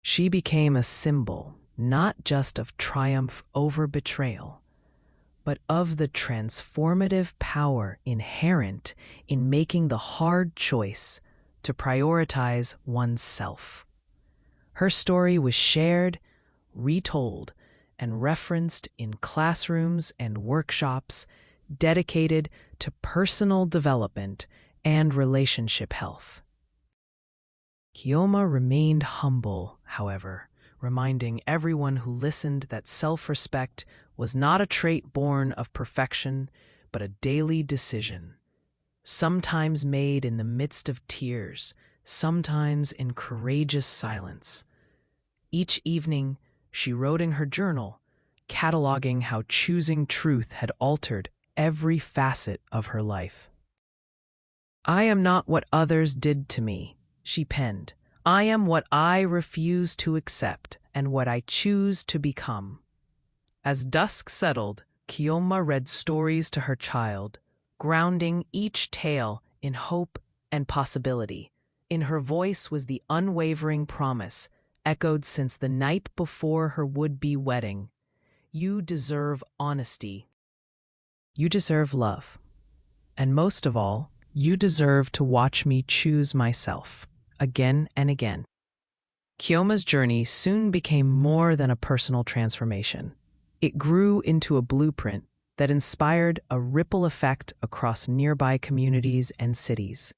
She became a symbol not just of triumph over betrayal, but of the transformative power inherent in making the hard choice to prioritize oneself. Her story was shared, retold, and referenced in classrooms and workshops dedicated to personal development and relationship health. Kioma remained humble, however, reminding everyone who listened that self-respect was not a trait born of perfection, but a daily decision, sometimes made in the midst of tears, sometimes in courageous silence. Each evening, she wrote in her journal, cataloging how choosing truth had altered every facet of her life. "I am not what others did to me," she penned. "I am what I refuse to accept and what I choose to become." As dusk settled, Kioma read stories to her child, grounding each tale in hope and possibility. In her voice was the unwavering promise, echoed since the night before her would-be wedding. You deserve honesty. You deserve love. And most of all, You deserve to watch me choose myself, again and again. Kiyoma's journey soon became more than a personal transformation. It grew into a blueprint that inspired a ripple effect across nearby communities and cities.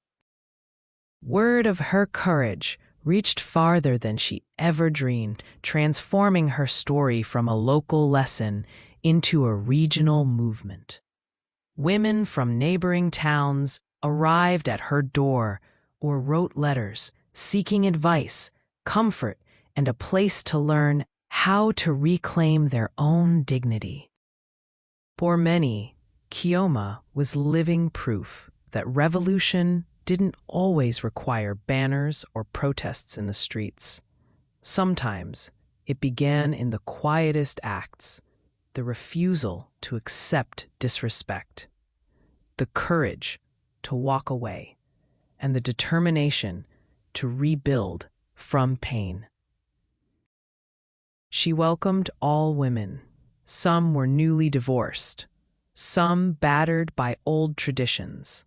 Word of her courage reached farther than she ever dreamed, transforming her story from a local lesson into a regional movement. Women from neighboring towns arrived at her door or wrote letters seeking advice, comfort, and a place to learn how to reclaim their own dignity. For many, Kiyoma was living proof that revolution didn't always require banners or protests in the streets. Sometimes it began in the quietest acts, the refusal to accept disrespect, the courage to walk away, and the determination to rebuild from pain. She welcomed all women. Some were newly divorced, some battered by old traditions,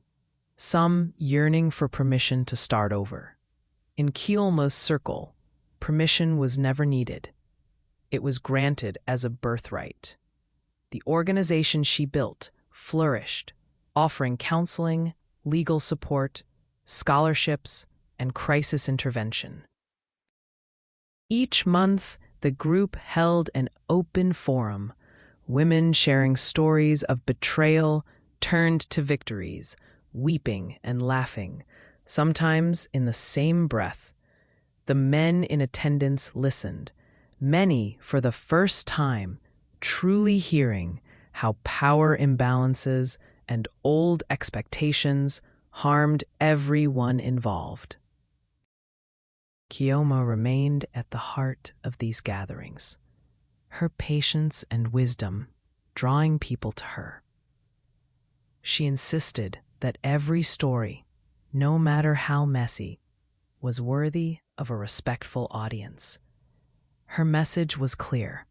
some yearning for permission to start over. In Kiyoma's circle, permission was never needed. It was granted as a birthright. The organization she built flourished, offering counseling, legal support, scholarships, and crisis intervention. Each month, the group held an open forum, women sharing stories of betrayal turned to victories, weeping and laughing, sometimes in the same breath. The men in attendance listened, many for the first time, truly hearing how power imbalances and old expectations harmed everyone involved. Kiyoma remained at the heart of these gatherings, her patience and wisdom drawing people to her. She insisted that every story, no matter how messy, was worthy of a respectful audience. Her message was clear.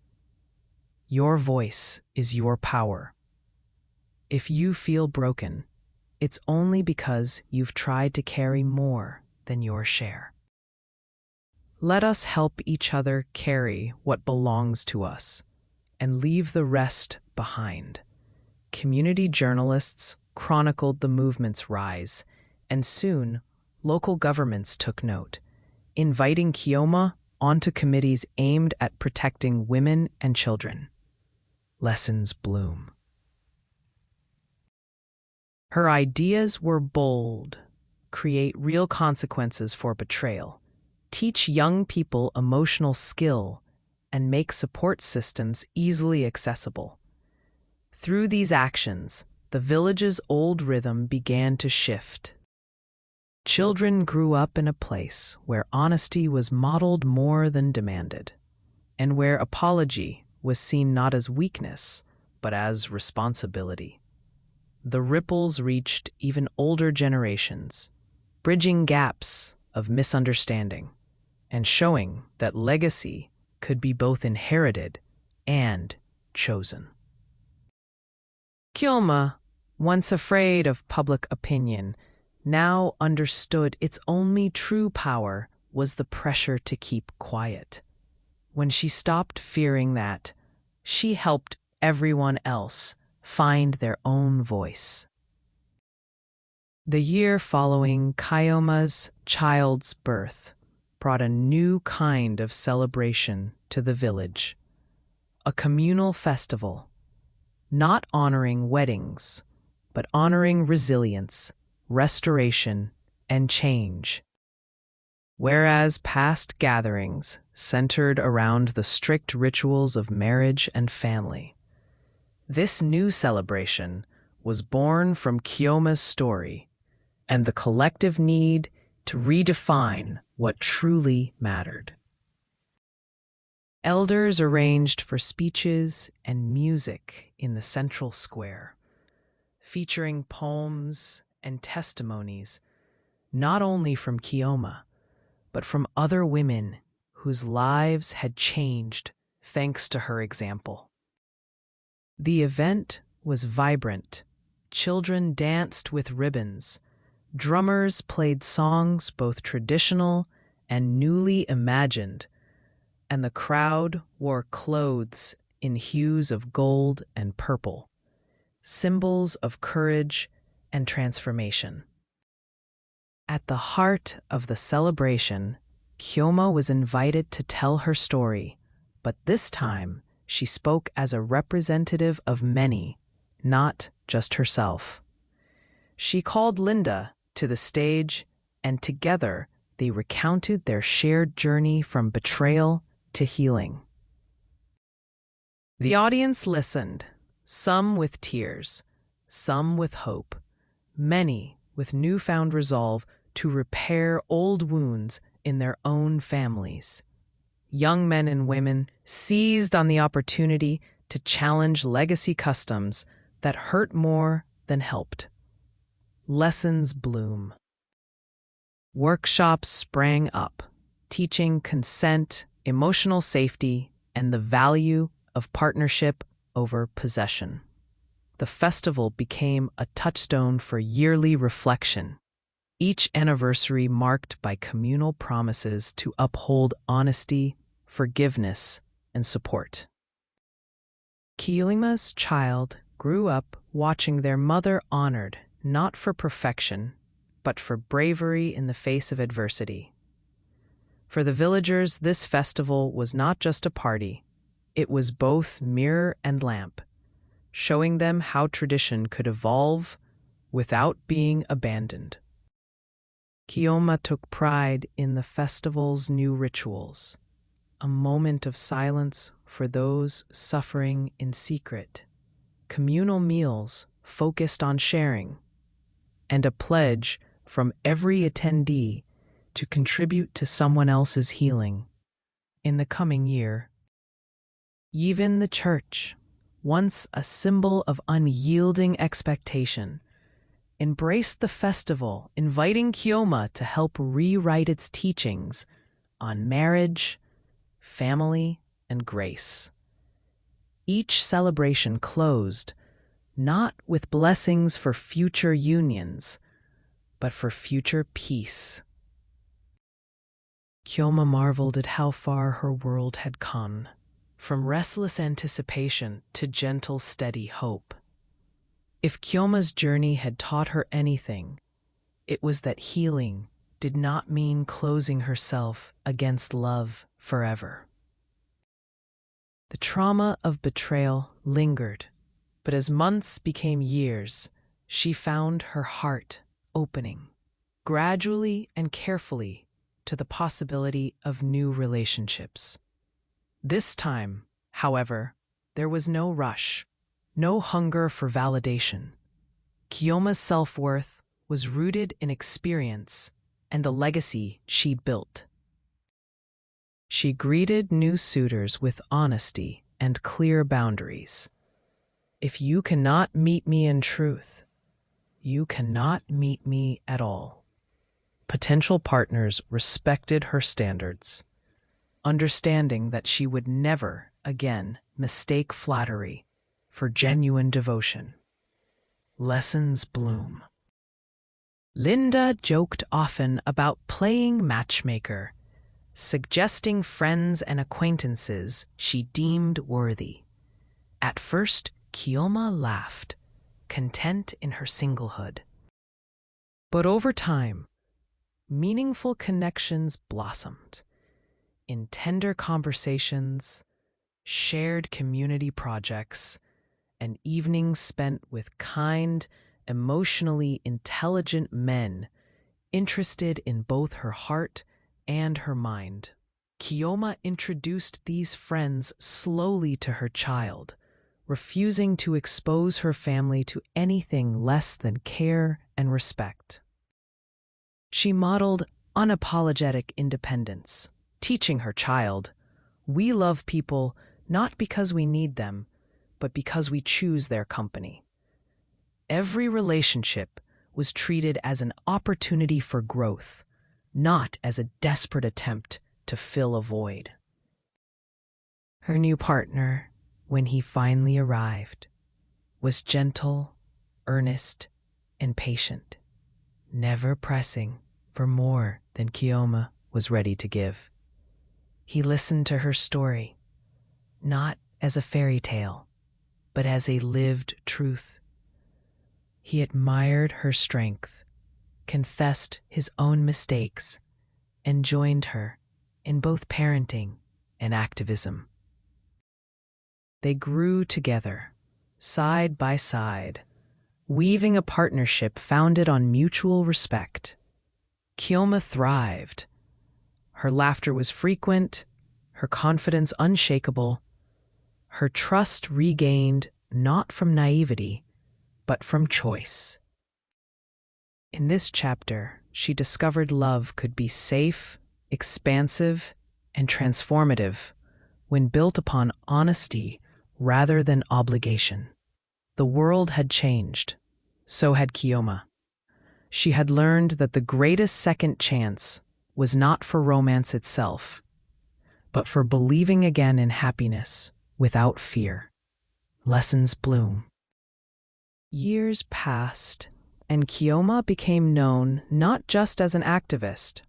Your voice is your power. If you feel broken, it's only because you've tried to carry more than your share. Let us help each other carry what belongs to us and leave the rest behind. Community journalists chronicled the movement's rise, and soon local governments took note, inviting Kiyoma onto committees aimed at protecting women and children. Lessons bloom. Her ideas were bold: create real consequences for betrayal, teach young people emotional skill, and make support systems easily accessible. Through these actions, the village's old rhythm began to shift. Children grew up in a place where honesty was modeled more than demanded, and where apology was seen not as weakness, but as responsibility. The ripples reached even older generations, bridging gaps of misunderstanding and showing that legacy could be both inherited and chosen. Kiyoma, once afraid of public opinion, now understood its only true power was the pressure to keep quiet. When she stopped fearing that, she helped everyone else find their own voice. The year following Kiyoma's child's birth brought a new kind of celebration to the village, a communal festival, not honoring weddings, but honoring resilience, restoration, and change. Whereas past gatherings centered around the strict rituals of marriage and family, this new celebration was born from Kiyoma's story and the collective need to redefine what truly mattered. Elders arranged for speeches and music in the central square, featuring poems and testimonies not only from Kiyoma, but from other women whose lives had changed thanks to her example. The event was vibrant. Children danced with ribbons, Drummers played songs both traditional and newly imagined, and the crowd wore clothes in hues of gold and purple, symbols of courage and transformation. At the heart of the celebration, Kyoma was invited to tell her story, but this time she spoke as a representative of many, not just herself. She called Linda to the stage, and together they recounted their shared journey from betrayal to healing. The audience listened, some with tears, some with hope, many with newfound resolve to repair old wounds in their own families. Young men and women seized on the opportunity to challenge legacy customs that hurt more than helped. Lessons bloom. Workshops sprang up, teaching consent, emotional safety, and the value of partnership over possession. The festival became a touchstone for yearly reflection, each anniversary marked by communal promises to uphold honesty, forgiveness, and support. Kyoma's child grew up watching their mother honored not for perfection, but for bravery in the face of adversity. For the villagers, this festival was not just a party, it was both mirror and lamp, showing them how tradition could evolve without being abandoned. Kyoma took pride in the festival's new rituals, a moment of silence for those suffering in secret, communal meals focused on sharing, and a pledge from every attendee to contribute to someone else's healing. In the coming year, even the church, once a symbol of unyielding expectation, embraced the festival, inviting Kyoma to help rewrite its teachings on marriage, family, and grace. Each celebration closed not with blessings for future unions, but for future peace. Kyoma marveled at how far her world had come, from restless anticipation to gentle, steady hope. If Kyoma's journey had taught her anything, it was that healing did not mean closing herself against love forever. The trauma of betrayal lingered, but as months became years, she found her heart opening, gradually and carefully, to the possibility of new relationships. This time, however, there was no rush, no hunger for validation. Kyoma's self-worth was rooted in experience and the legacy she built. She greeted new suitors with honesty and clear boundaries. If you cannot meet me in truth, you cannot meet me at all. Potential partners respected her standards, understanding that she would never again mistake flattery for genuine devotion. Lessons bloom. Linda joked often about playing matchmaker, suggesting friends and acquaintances she deemed worthy. At first, Kyoma laughed, content in her singlehood. But over time, meaningful connections blossomed in tender conversations, shared community projects, and evenings spent with kind, emotionally intelligent men interested in both her heart and her mind. Kyoma introduced these friends slowly to her child, refusing to expose her family to anything less than care and respect. She modeled unapologetic independence, teaching her child, "We love people not because we need them, but because we choose their company." Every relationship was treated as an opportunity for growth, not as a desperate attempt to fill a void. Her new partner, when he finally arrived, was gentle, earnest, and patient, never pressing for more than Kioma was ready to give. He listened to her story, not as a fairy tale, but as a lived truth. He admired her strength, confessed his own mistakes, and joined her in both parenting and activism. They grew together, side by side, weaving a partnership founded on mutual respect. Kioma thrived. Her laughter was frequent, her confidence unshakable, her trust regained not from naivety, but from choice. In this chapter, she discovered love could be safe, expansive, and transformative when built upon honesty rather than obligation. The world had changed. So had Kioma. She had learned that the greatest second chance was not for romance itself, but for believing again in happiness without fear. Lessons bloom. Years passed, and Kioma became known not just as an activist,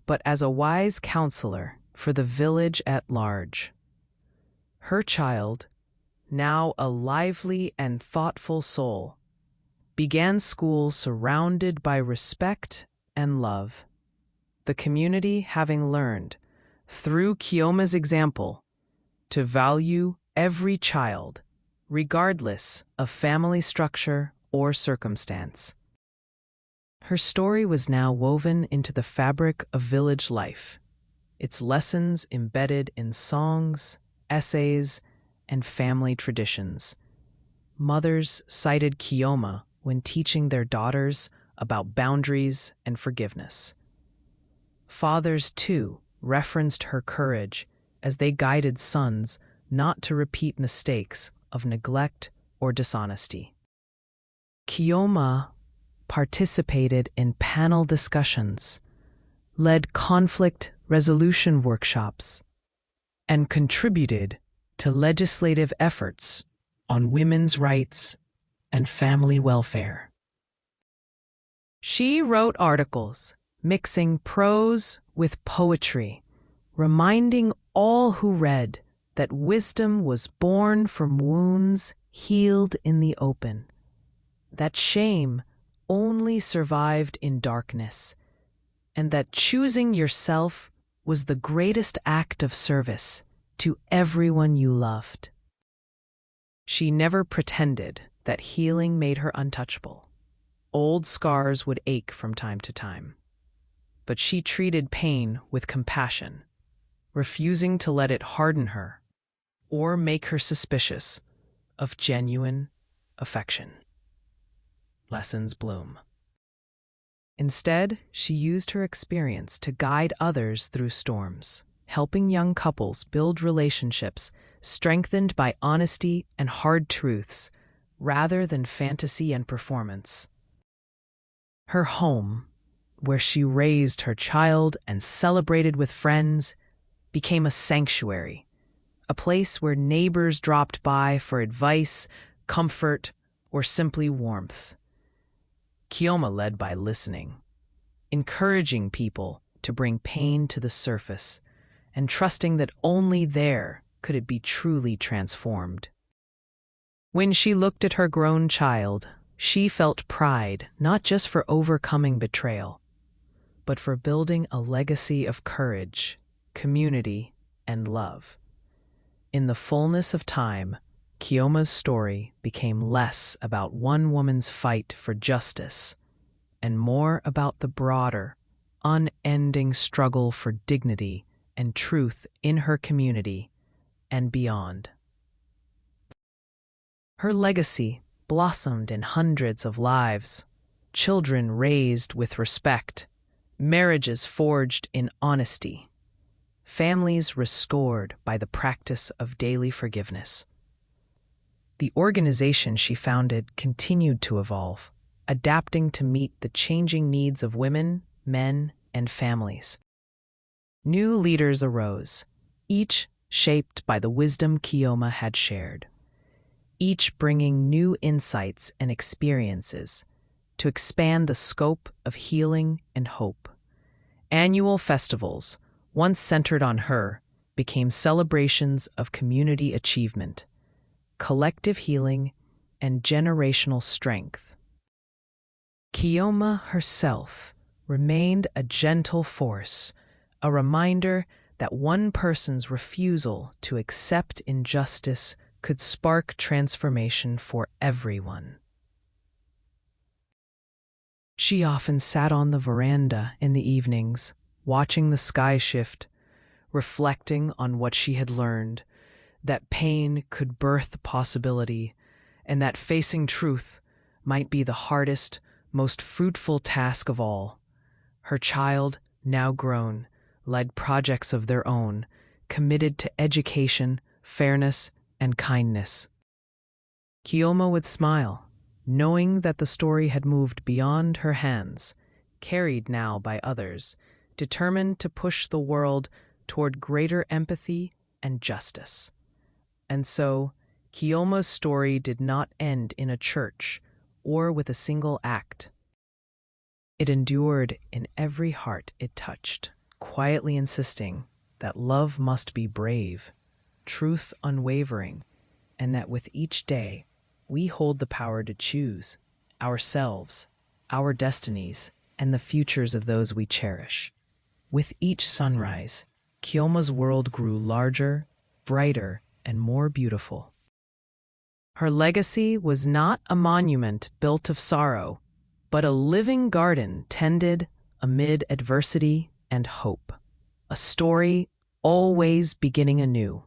but as a wise counselor for the village at large. Her child, now a lively and thoughtful soul, began school surrounded by respect and love. The community having learned, through Kioma's example, to value every child, regardless of family structure or circumstance. Her story was now woven into the fabric of village life, its lessons embedded in songs, essays, and family traditions. Mothers cited Kioma when teaching their daughters about boundaries and forgiveness. Fathers, too, referenced her courage as they guided sons not to repeat mistakes of neglect or dishonesty. Kioma participated in panel discussions, led conflict resolution workshops, and contributed to legislative efforts on women's rights and family welfare. She wrote articles, mixing prose with poetry, reminding all who read that wisdom was born from wounds healed in the open, that shame only survived in darkness, and that choosing yourself was the greatest act of service to everyone you loved. She never pretended that healing made her untouchable. Old scars would ache from time to time, but she treated pain with compassion, refusing to let it harden her or make her suspicious of genuine affection. Lessons bloom. Instead, she used her experience to guide others through storms, helping young couples build relationships strengthened by honesty and hard truths rather than fantasy and performance. Her home, where she raised her child and celebrated with friends, became a sanctuary, a place where neighbors dropped by for advice, comfort, or simply warmth. Kioma led by listening, encouraging people to bring pain to the surface, and trusting that only there could it be truly transformed. When she looked at her grown child, she felt pride not just for overcoming betrayal, but for building a legacy of courage, community, and love. In the fullness of time, Kioma's story became less about one woman's fight for justice and more about the broader, unending struggle for dignity and truth in her community and beyond. Her legacy blossomed in hundreds of lives, children raised with respect, marriages forged in honesty, families restored by the practice of daily forgiveness. The organization she founded continued to evolve, adapting to meet the changing needs of women, men, and families. New leaders arose, each shaped by the wisdom Kioma had shared, each bringing new insights and experiences to expand the scope of healing and hope. Annual festivals, once centered on her, became celebrations of community achievement, collective healing, and generational strength. Kioma herself remained a gentle force, a reminder that one person's refusal to accept injustice could spark transformation for everyone. She often sat on the veranda in the evenings, watching the sky shift, reflecting on what she had learned, that pain could birth possibility, and that facing truth might be the hardest, most fruitful task of all. Her child, now grown, led projects of their own, committed to education, fairness, and kindness. Kioma would smile, knowing that the story had moved beyond her hands, carried now by others, determined to push the world toward greater empathy and justice. And so, Kioma's story did not end in a church or with a single act. It endured in every heart it touched, quietly insisting that love must be brave, truth unwavering, and that with each day we hold the power to choose ourselves, our destinies, and the futures of those we cherish. With each sunrise, Kioma's world grew larger, brighter, and more beautiful. Her legacy was not a monument built of sorrow, but a living garden tended amid adversity and hope. A story always beginning anew.